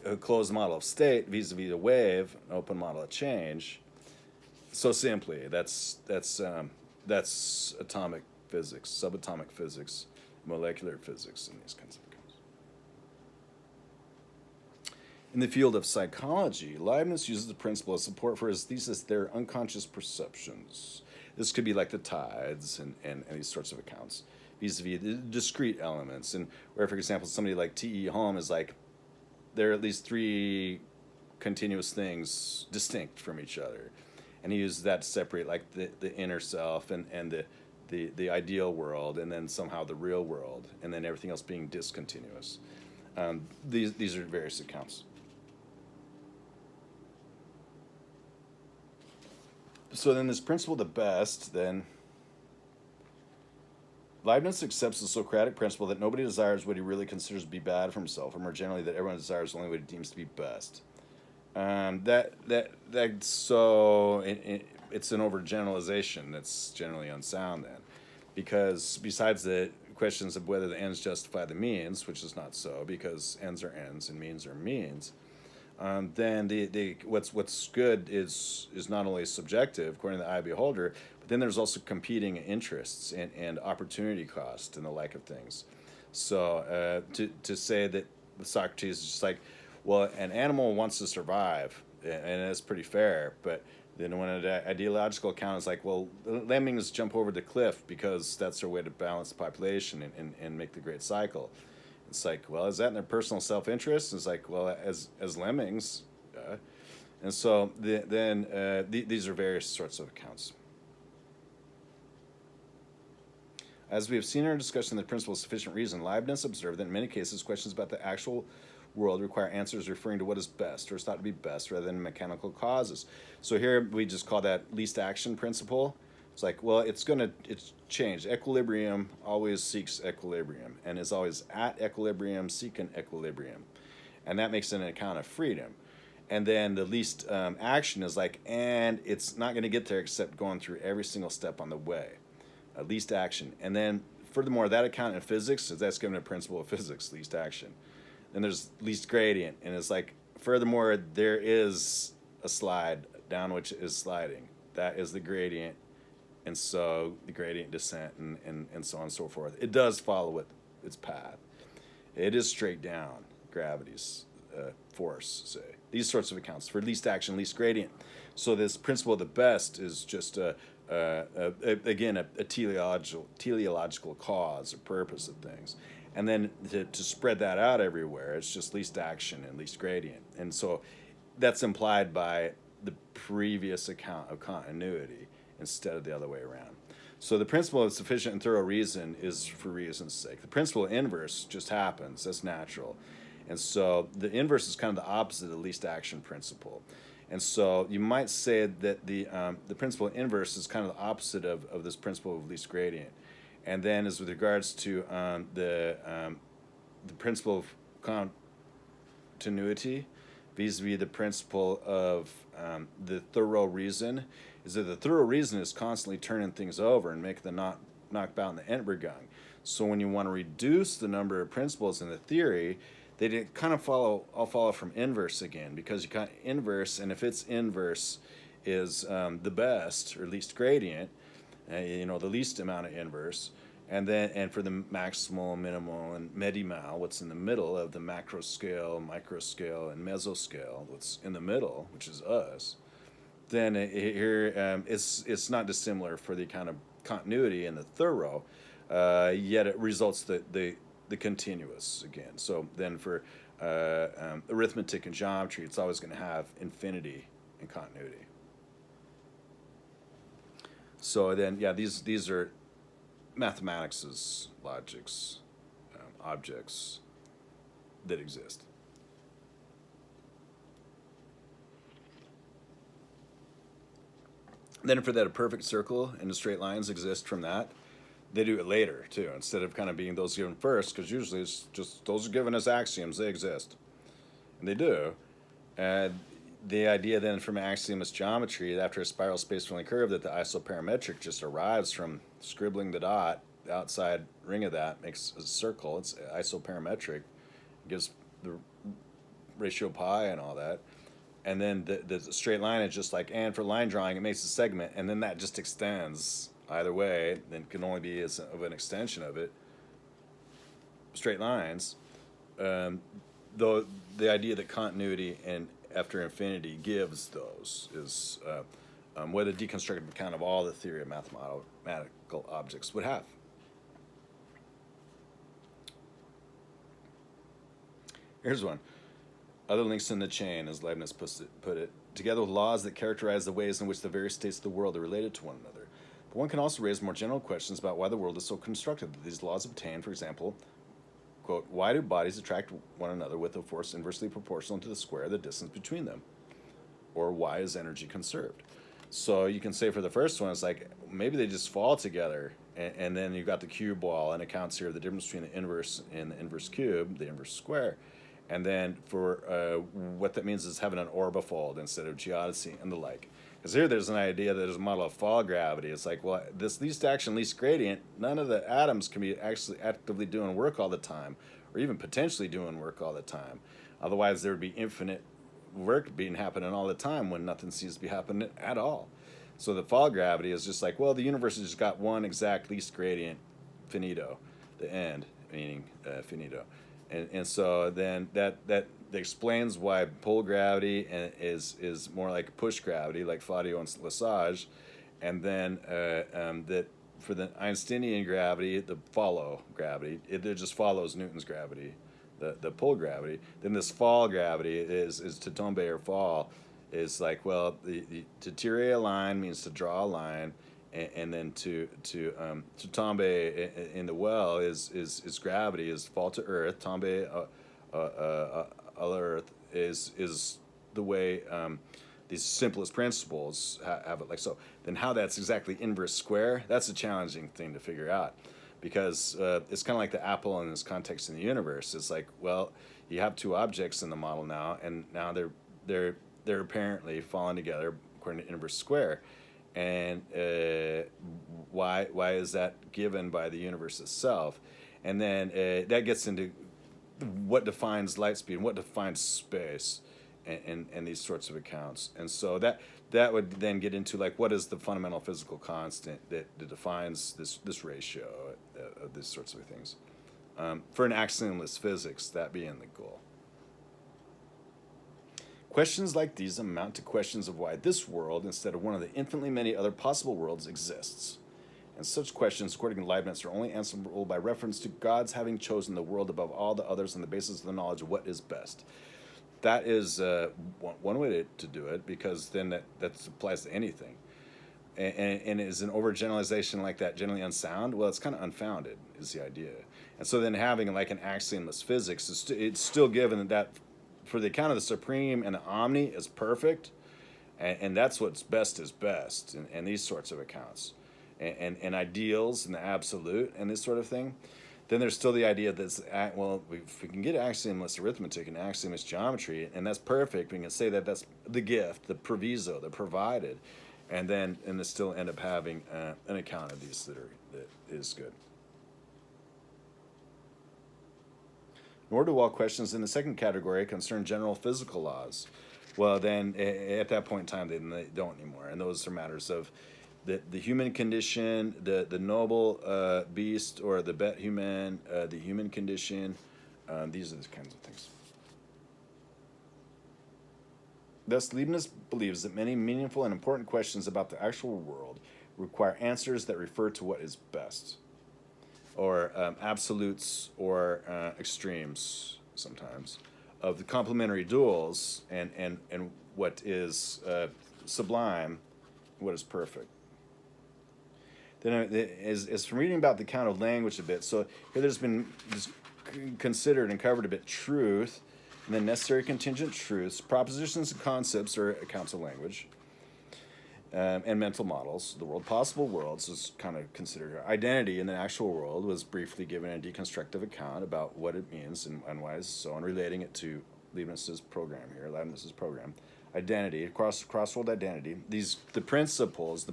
a closed model of state vis-a-vis a wave, an open model of change. So simply, that's atomic physics, subatomic physics, molecular physics, and these kinds of things. In the field of psychology, Leibniz uses the principle as support for his thesis they're unconscious perceptions. This could be like the tides and these sorts of accounts, vis-a-vis the discrete elements, and where, for example, somebody like T.E. Holm is like, there are at least 3 continuous things distinct from each other. And he uses that to separate like the inner self and the ideal world, and then somehow the real world, and then everything else being discontinuous. These are various accounts. So then this principle, the best, then Leibniz accepts the Socratic principle that nobody desires what he really considers to be bad for himself, or more generally that everyone desires only what he deems to be best. So it's an overgeneralization that's generally unsound then, because besides the questions of whether the ends justify the means, which is not so, because ends are ends and means are means, then what's good is not only subjective according to the eye beholder, but then there's also competing interests and opportunity cost and the like of things. So to say that Socrates is just like, well, an animal wants to survive, and it's pretty fair, but then when an ideological account is like, well, lemmings jump over the cliff because that's their way to balance the population and make the great cycle. It's like, well, is that in their personal self-interest? It's like, well, as lemmings. And so these are various sorts of accounts. As we have seen in our discussion of the principle of sufficient reason, Leibniz observed that in many cases, questions about the actual world require answers referring to what is best or is thought to be best rather than mechanical causes. So here we just call that least action principle. It's like, well, it's changed. Equilibrium always seeks equilibrium and is always at equilibrium, seeking equilibrium. And that makes it an account of freedom. And then the least action is like, and it's not going to get there except going through every single step on the way. Least action. And then furthermore, that account in physics, that's given a principle of physics, least action. Then there's least gradient, and it's like, furthermore, there is a slide down which is sliding. That is the gradient, and so the gradient descent and so on and so forth. It does follow its path. It is straight down gravity's force, say. These sorts of accounts for least action, least gradient. So this principle of the best is just again a teleological cause or purpose of things. And then to spread that out everywhere, it's just least action and least gradient. And so that's implied by the previous account of continuity instead of the other way around. So the principle of sufficient and thorough reason is for reason's sake. The principle of inverse just happens. That's natural. And so the inverse is kind of the opposite of the least action principle. And so you might say that the principle of inverse is kind of the opposite of this principle of least gradient. And then as with regards to the principle of continuity, vis-a-vis the principle of the thorough reason, is that the thorough reason is constantly turning things over and making the knockbout and the Endbergung. So when you want to reduce the number of principles in the theory, they kind of all follow from inverse again, because you got inverse, and if its inverse is the best or least gradient, the least amount of inverse, and for the maximal, minimal, and medi-mal, what's in the middle of the macro scale, micro scale, and meso-scale, what's in the middle, which is us, then here it's not dissimilar for the kind of continuity and the thorough, yet it results the continuous again. So then for arithmetic and geometry, it's always going to have infinity and continuity. So then, yeah, these are mathematics' logics, objects that exist. Then for that, a perfect circle and the straight lines exist from that. They do it later, too, instead of kind of being those given first, because usually it's just those are given as axioms, they exist. And they do. And the idea then from axiomist geometry, after a spiral space-filling curve, that the isoparametric just arrives from scribbling the dot, the outside ring of that makes a circle. It's isoparametric. It gives the ratio pi and all that. And then the straight line is just like, and for line drawing, it makes a segment, and then that just extends either way, then can only be as of an extension of it. Straight lines, though the idea that continuity and after infinity gives those is what a deconstructed account of all the theory of mathematical objects would have. Here's one. Other links in the chain, as Leibniz put it, together with laws that characterize the ways in which the various states of the world are related to one another. But one can also raise more general questions about why the world is so constructed that these laws obtain. For example, quote, why do bodies attract one another with a force inversely proportional to the square of the distance between them? Or why is energy conserved? So you can say for the first one, it's like maybe they just fall together, and then you've got the cube wall and accounts here of the difference between the inverse and the inverse cube, the inverse square. And then for what that means is having an orbifold instead of geodesy and the like. Because here there's an idea that there's a model of fall gravity. It's like, well, this least action, least gradient, none of the atoms can be actually actively doing work all the time, or even potentially doing work all the time. Otherwise, there would be infinite work happening all the time when nothing seems to be happening at all. So the fall gravity is just like, well, the universe has just got one exact least gradient, finito, the end, meaning finito. And so then that explains why pull gravity is more like push gravity, like Fadio and Lesage, and then that for the Einsteinian gravity, the follow gravity, it just follows Newton's gravity, the pull gravity. Then this fall gravity is to tombe or fall, is like, well, to tire a line means to draw a line, and then to tombe in the well is gravity, is fall to earth. Tombe earth is the way these simplest principles have it like so. Then how that's exactly inverse square, that's a challenging thing to figure out, because it's kind of like the apple in this context in the universe. It's like, well, you have two objects in the model now, and now they're apparently falling together according to inverse square. And why is that given by the universe itself? And then that gets into what defines light speed and what defines space, and these sorts of accounts. And so that would then get into like, what is the fundamental physical constant that defines this ratio of these sorts of things. for an axiomalist physics, that being the goal. Questions like these amount to questions of why this world, instead of one of the infinitely many other possible worlds, exists. And such questions, according to Leibniz, are only answerable by reference to God's having chosen the world above all the others on the basis of the knowledge of what is best. That is one way to do it, because then that applies to anything. And is an overgeneralization like that generally unsound? Well, it's kind of unfounded, is the idea. And so then having like an axiomalist physics, it's still given that for the account of the Supreme and the Omni is perfect, and that's what's best is best, and these sorts of accounts, and ideals and the absolute and this sort of thing. Then there's still the idea that, well, if we can get axiomalist arithmetic and axiomalist geometry, and that's perfect, we can say that that's the gift, the proviso, the provided, and then still end up having an account of these that is good. Nor do all questions in the second category concern general physical laws. Well, then at that point in time, they don't anymore, and those are matters of the human condition, the noble beast or the bet human, the human condition. These are the kinds of things. Thus, Leibniz believes that many meaningful and important questions about the actual world require answers that refer to what is best, or absolutes or extremes sometimes, of the complementary duals and what is sublime, what is perfect. Then as from reading about the account of language a bit, so here there's been considered and covered a bit truth, and then necessary contingent truths, propositions and concepts or accounts of language, and mental models. The world, possible worlds is kind of considered here. Identity in the actual world was briefly given a deconstructive account about what it means and why it's so, and relating it to Leibniz's program here, Leibniz's program. Identity, cross-world identity. The principles,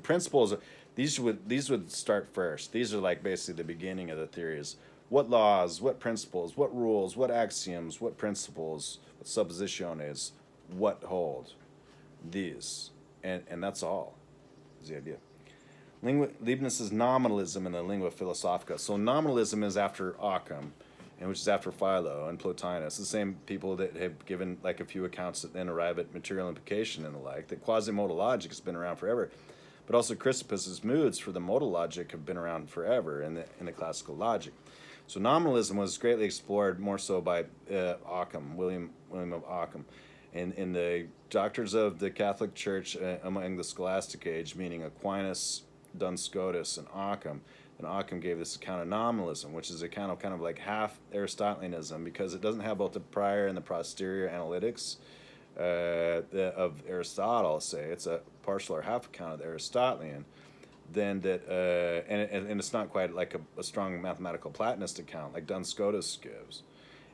these would start first. These are like basically the beginning of the theories. What laws, what principles, what rules, what axioms, what principles, what suppositiones, what hold. These. And that's all, is the idea. Leibniz's nominalism in the Lingua Philosophica. So nominalism is after Occam, and which is after Philo and Plotinus, the same people that have given like a few accounts that then arrive at material implication and the like. That quasi-modal logic has been around forever, but also Chrysippus's moods for the modal logic have been around forever in the classical logic. So nominalism was greatly explored more so by Occam, William of Occam, in the doctors of the Catholic Church among the scholastic age, meaning Aquinas, Duns Scotus, and Occam. And Occam gave this account of nominalism, which is a kind of like half Aristotelianism, because it doesn't have both the prior and the posterior analytics of Aristotle. Say it's a partial or half account of the Aristotelian. Then that and it's not quite like a strong mathematical Platonist account like Duns Scotus gives,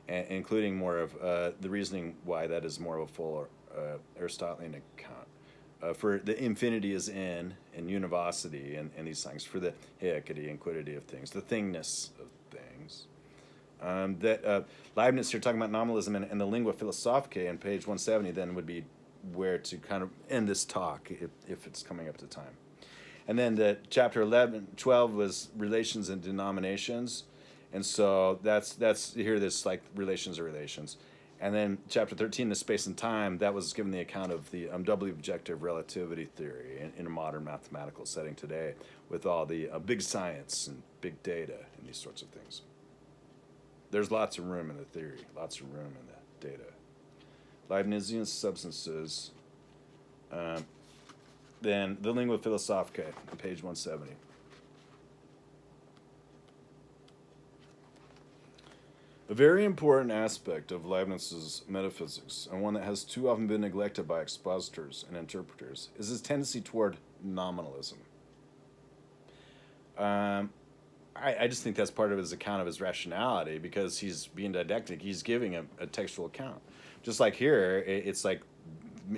including more of the reasoning why that is more of a full Aristotelian account. For the infinity is in and univocity and these things, for the heicity and quiddity of things, the thingness of things. Leibniz here talking about nominalism and the Lingua Philosophica on page 170 then would be where to kind of end this talk if it's coming up to time. And then the chapter 12 was relations and denominations. And so that's here this like relations are relations. And then chapter 13, the space and time, that was given the account of the doubly-objective relativity theory in a modern mathematical setting today with all the big science and big data and these sorts of things. There's lots of room in the theory, lots of room in the data. Leibnizian substances, then the Lingua Philosophica on page 170. A very important aspect of Leibniz's metaphysics, and one that has too often been neglected by expositors and interpreters, is his tendency toward nominalism. I just think that's part of his account of his rationality, because he's being didactic. He's giving a textual account. Just like here, it's like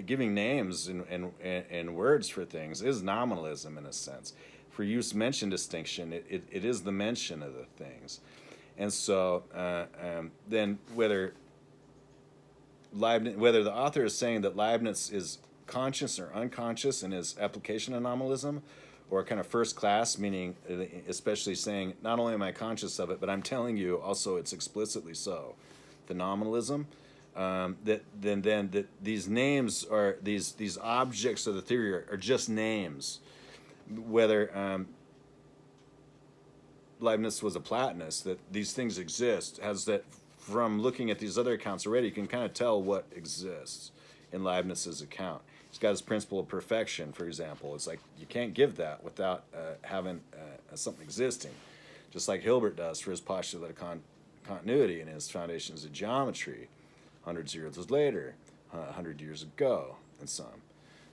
giving names and words for things is nominalism in a sense. For use-mention distinction, it is the mention of the things. And so then whether the author is saying that Leibniz is conscious or unconscious in his application of nominalism, or kind of first class, meaning especially saying not only am I conscious of it, but I'm telling you also it's explicitly so. The nominalism, that these names are these objects of the theory are just names. Whether Leibniz was a Platonist, that these things exist, has that from looking at these other accounts already, you can kind of tell what exists in Leibniz's account. He's got his principle of perfection, for example. It's like you can't give that without having something existing, just like Hilbert does for his postulate of continuity and his foundations of geometry, hundreds of years later, 100 years ago, and so on.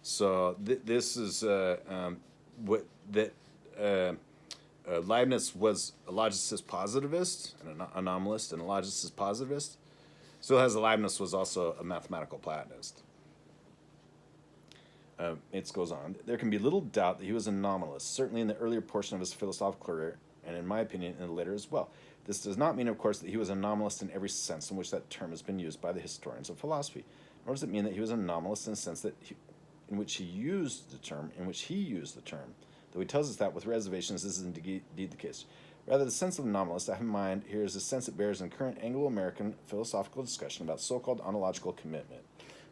So this is what that Leibniz was a logicist positivist, and an anomalist, and a logicist positivist. So as Leibniz was also a mathematical Platonist. It goes on. There can be little doubt that he was an anomalist, certainly in the earlier portion of his philosophical career, and in my opinion, in the later as well. This does not mean, of course, that he was an anomalist in every sense in which that term has been used by the historians of philosophy, nor does it mean that he was an anomalist in the sense that in which he used the term, though he tells us that with reservations this is indeed the case. Rather, the sense of anomalist I have in mind here is the sense it bears in current Anglo-American philosophical discussion about so-called ontological commitment.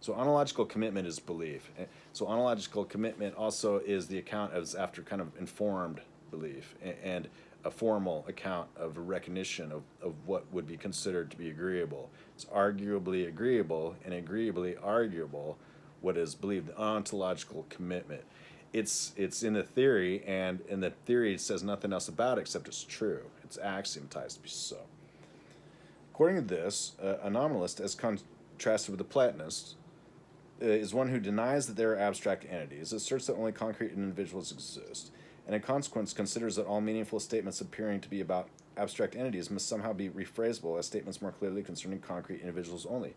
So ontological commitment is belief. So ontological commitment also is the account as after kind of informed belief and a formal account of a recognition of what would be considered to be agreeable. It's arguably agreeable and agreeably arguable what is believed, the ontological commitment. It's in the theory, and in the theory says nothing else about it except it's true. It's axiomatized to be so. According to this, anomalist, as contrasted with the Platonist, is one who denies that there are abstract entities, asserts that only concrete individuals exist, and in consequence considers that all meaningful statements appearing to be about abstract entities must somehow be rephrasable as statements more clearly concerning concrete individuals only.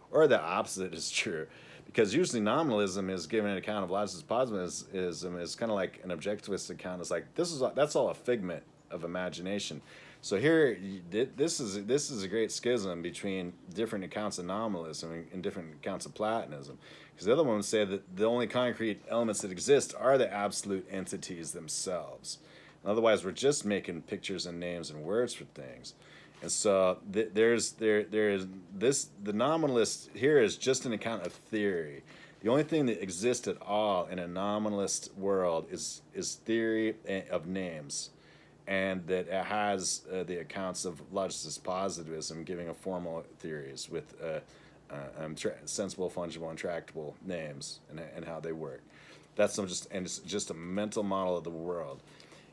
Or the opposite is true, because usually nominalism is given an account of logicist positivism is kind of like an objectivist account. It's like that's all a figment of imagination. So here, this is a great schism between different accounts of nominalism and different accounts of Platonism, because the other ones say that the only concrete elements that exist are the absolute entities themselves. And otherwise, we're just making pictures and names and words for things. And so the nominalist here is just an account of theory. The only thing that exists at all in a nominalist world is theory of names. And that it has the accounts of logicist positivism giving a formal theories with sensible, fungible, and tractable names and how they work. It's just a mental model of the world.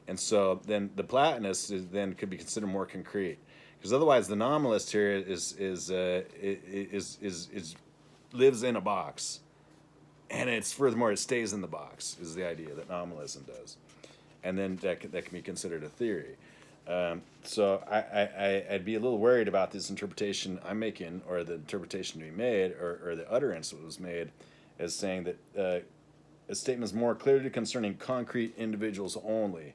And so then the Platonist then could be considered more concrete, because otherwise the nominalist here is lives in a box, and it's furthermore it stays in the box is the idea that nominalism does. And then that can be considered a theory. So I'd be a little worried about this interpretation I'm making, or the interpretation to be made, or the utterance that was made, as saying that a statement is more clearly concerning concrete individuals only,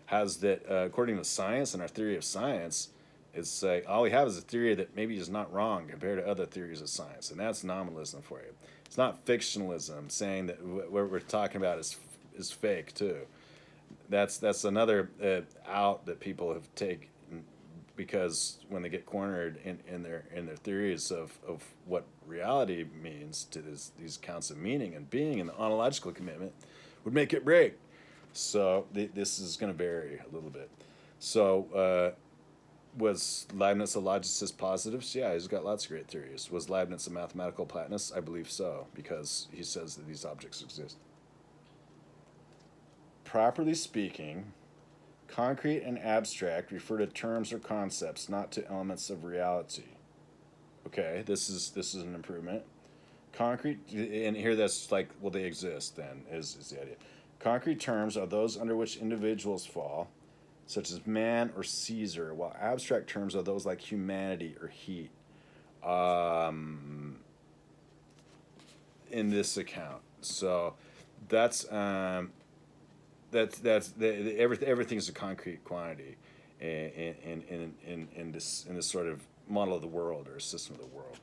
has that according to science and our theory of science, it's all we have is a theory that maybe is not wrong compared to other theories of science, and that's nominalism for you. It's not fictionalism, saying that what we're talking about is fake too. That's another out that people have taken, because when they get cornered in their theories of what reality means to these counts of meaning and being, and the ontological commitment would make it break. So this is going to vary a little bit. So was Leibniz a logicist positivist? Yeah, he's got lots of great theories. Was Leibniz a mathematical Platonist? I believe so, because he says that these objects exist. Properly speaking, concrete and abstract refer to terms or concepts, not to elements of reality. Okay, this is an improvement. Concrete, and here that's like, well, they exist then, is the idea. Concrete terms are those under which individuals fall, such as man or Caesar, while abstract terms are those like humanity or heat. In this account, so that's everything's a concrete quantity in this sort of model of the world, or system of the world.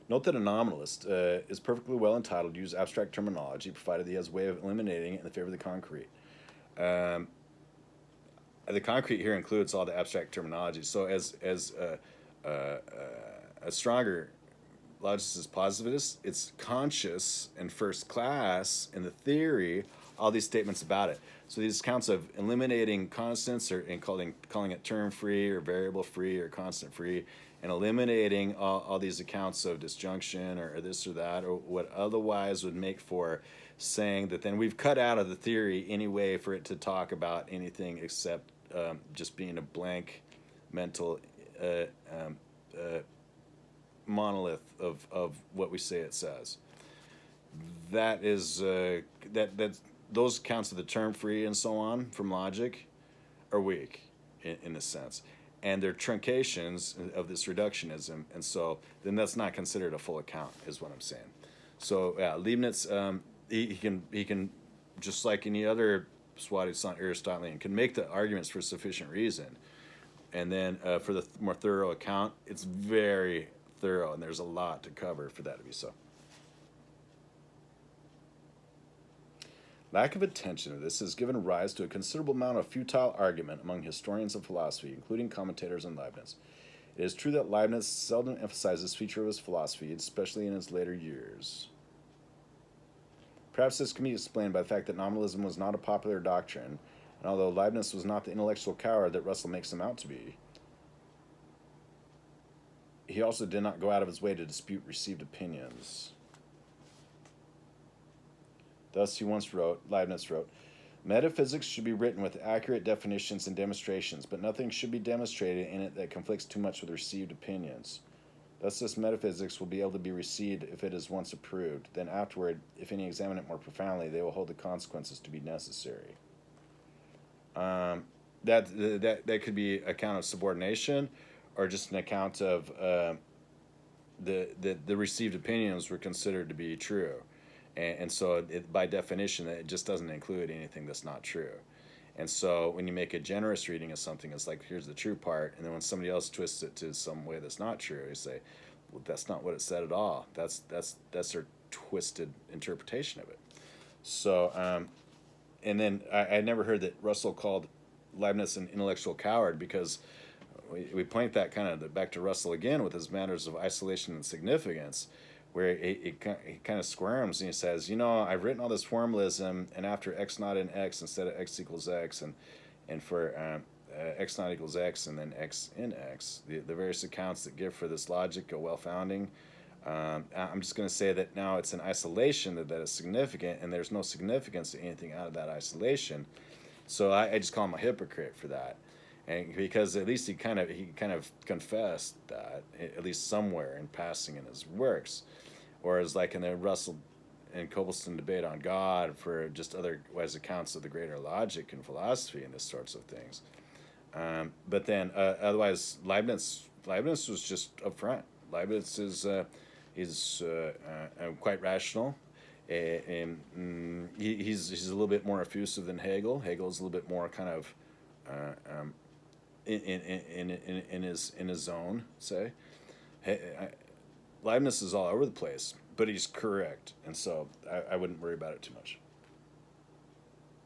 Note that a nominalist is perfectly well entitled to use abstract terminology, provided he has a way of eliminating it in the favor of the concrete. The concrete here includes all the abstract terminology. So as a stronger logicist positivist, it's conscious and first class in the theory, all these statements about it. So these accounts of eliminating constants and calling it term free or variable free or constant free, and eliminating all these accounts of disjunction or this or that, or what otherwise would make for saying that then we've cut out of the theory any way for it to talk about anything except just being a blank mental monolith of what we say it says. That is those accounts of the term free and so on from logic are weak in a sense, and they're truncations of this reductionism, and so then that's not considered a full account, is what I'm saying. So yeah, Leibniz, he can just like any other soi-disant Aristotelian, can make the arguments for sufficient reason, and then for the more thorough account, it's very thorough, and there's a lot to cover for that to be so. Lack of attention to this has given rise to a considerable amount of futile argument among historians of philosophy, including commentators on Leibniz. It is true that Leibniz seldom emphasized this feature of his philosophy, especially in his later years. Perhaps this can be explained by the fact that nominalism was not a popular doctrine, and although Leibniz was not the intellectual coward that Russell makes him out to be, he also did not go out of his way to dispute received opinions. Thus, Leibniz wrote, "Metaphysics should be written with accurate definitions and demonstrations, but nothing should be demonstrated in it that conflicts too much with received opinions. Thus, this metaphysics will be able to be received if it is once approved. Then afterward, if any examine it more profoundly, they will hold the consequences to be necessary." That could be an account of subordination, or just an account of the received opinions were considered to be true. And so by definition, it just doesn't include anything that's not true. And so when you make a generous reading of something, it's like, here's the true part. And then when somebody else twists it to some way that's not true, you say, well, that's not what it said at all. That's their twisted interpretation of it. So, and then I never heard that Russell called Leibniz an intellectual coward, because we point that kind of back to Russell again with his matters of isolation and significance, where he kind of squirms and he says, I've written all this formalism, and after x naught in x instead of x equals x, and for x naught equals x and then x in x, the various accounts that give for this logic of well-founding, I'm just going to say that now it's an isolation that is significant, and there's no significance to anything out of that isolation. So I just call him a hypocrite for that. And because at least he kind of confessed that, at least somewhere in passing in his works, or as like in the Russell and Cobblestone debate on God, for just otherwise accounts of the greater logic and philosophy and this sorts of things. But then otherwise Leibniz was just upfront. Leibniz is quite rational. And he's a little bit more effusive than Hegel. Hegel's a little bit more kind of in his zone, say. Leibniz is all over the place, but he's correct, and so I wouldn't worry about it too much.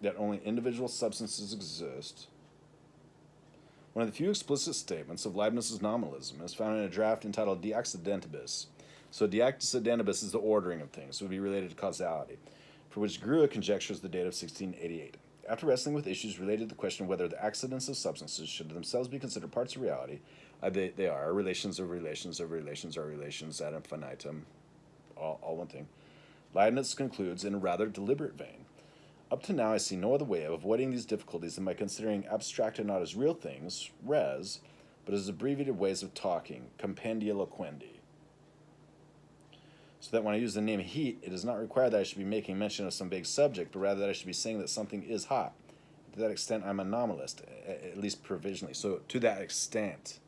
That only individual substances exist. One of the few explicit statements of Leibniz's nominalism is found in a draft entitled De Accidentibus. So De Accidentibus is the ordering of things, so it would be related to causality, for which Grue conjectures the date of 1688. After wrestling with issues related to the question of whether the accidents of substances should themselves be considered parts of reality, they are relations of relations of relations are relations ad infinitum, all one thing. Leibniz concludes in a rather deliberate vein. Up to now I see no other way of avoiding these difficulties than by considering abstracta not as real things, res, but as abbreviated ways of talking, compendia loquendi. So that when I use the name heat, it is not required that I should be making mention of some big subject, but rather that I should be saying that something is hot. To that extent, I'm a nominalist, at least provisionally. So to that extent,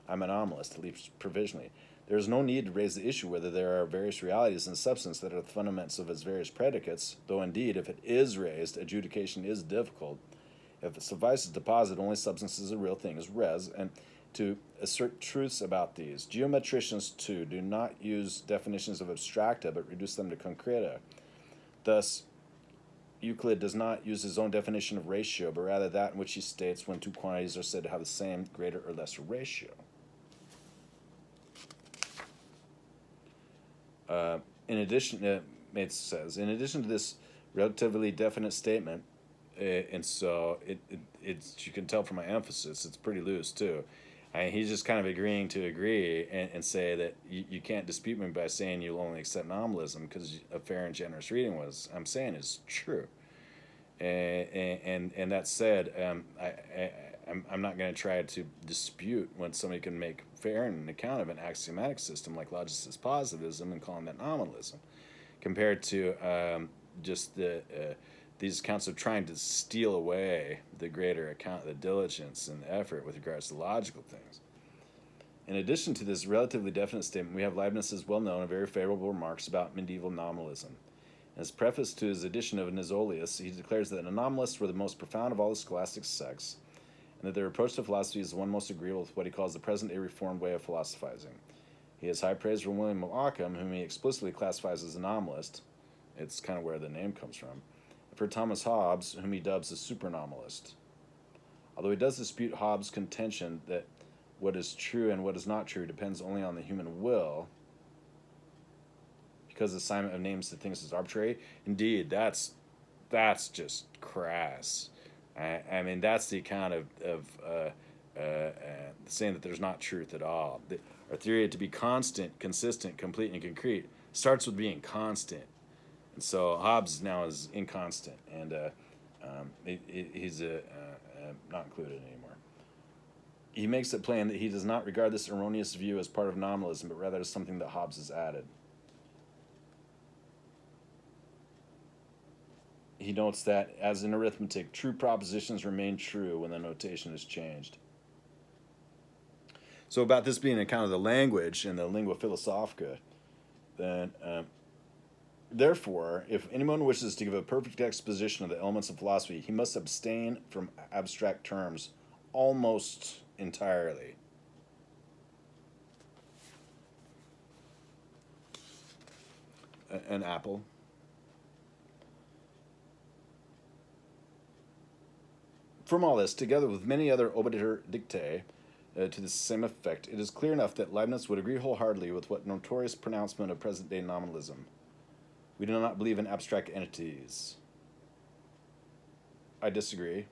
I'm a nominalist, at least provisionally. There is no need to raise the issue whether there are various realities in substance that are the fundaments of its various predicates, though indeed, if it is raised, adjudication is difficult. If it suffices to posit only substance as a real thing, as res, and to assert truths about these. Geometricians, too, do not use definitions of abstracta, but reduce them to concreta. Thus, Euclid does not use his own definition of ratio, but rather that in which he states when two quantities are said to have the same, greater, or lesser ratio. In addition, Mates says, in addition to this relatively definite statement, and so it's you can tell from my emphasis, it's pretty loose too. He's just kind of agreeing to agree and say that you can't dispute me by saying you'll only accept nominalism because a fair and generous reading was I'm saying is true. And that said, I'm not going to try to dispute when somebody can make fair an account of an axiomatic system like logicist positivism and calling that nominalism, compared to just these accounts of trying to steal away the greater account, the diligence and the effort with regards to logical things. In addition to this relatively definite statement, we have Leibniz's well-known and very favorable remarks about medieval nominalism. In his preface to his edition of Nisolius, he declares that anomalists were the most profound of all the scholastic sects, and that their approach to philosophy is the one most agreeable with what he calls the present-day reformed way of philosophizing. He has high praise for William of Occam, whom he explicitly classifies as anomalist. It's kind of where the name comes from. For Thomas Hobbes, whom he dubs a supernomalist. Although he does dispute Hobbes' contention that what is true and what is not true depends only on the human will, because the assignment of names to things is arbitrary. Indeed, that's just crass. I mean, that's the account of saying that there's not truth at all. Our theory to be constant, consistent, complete, and concrete starts with being constant. And so Hobbes now is inconstant, and he's not included anymore. He makes it plain that he does not regard this erroneous view as part of nominalism, but rather as something that Hobbes has added. He notes that, as in arithmetic, true propositions remain true when the notation is changed. So about this being a kind of the language in the Lingua Philosophica, then therefore, if anyone wishes to give a perfect exposition of the elements of philosophy, he must abstain from abstract terms almost entirely. An apple. From all this, together with many other obiter dictae to the same effect, it is clear enough that Leibniz would agree wholeheartedly with what notorious pronouncement of present-day nominalism. We do not believe in abstract entities. I disagree.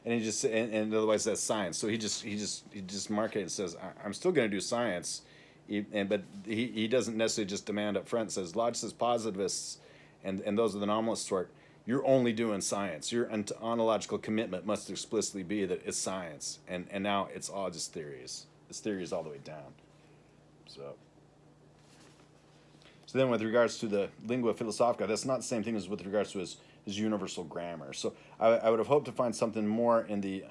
And he just and otherwise that's science. So he just marks it and says, I'm still going to do science. But he doesn't necessarily just demand up front. Says logicists, positivists, and those of the nominalist sort, you're only doing science. Your ontological commitment must explicitly be that it's science, and now it's all just theories. It's theories all the way down. So then with regards to the Lingua Philosophica, that's not the same thing as with regards to his universal grammar. So I would have hoped to find something more in the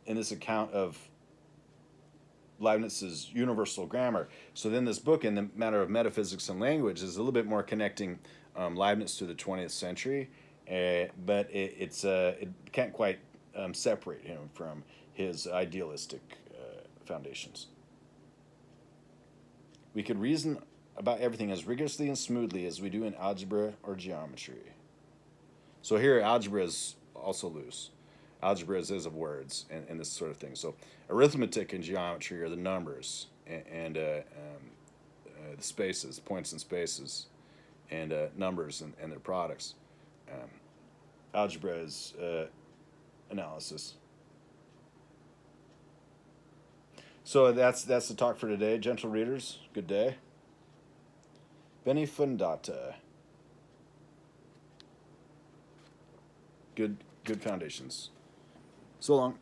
in this account of Leibniz's universal grammar. So then this book, in the matter of metaphysics and language, is a little bit more connecting Leibniz to the 20th century, but it can't quite separate him from his idealistic foundations. We could reason about everything as rigorously and smoothly as we do in algebra or geometry. So here, algebra is also loose. Algebra is of words and this sort of thing. So arithmetic and geometry are the numbers and the spaces, points and spaces, and numbers and their products. Algebra is analysis. So that's the talk for today, gentle readers. Good day. Bene fundata. Good foundations. So long.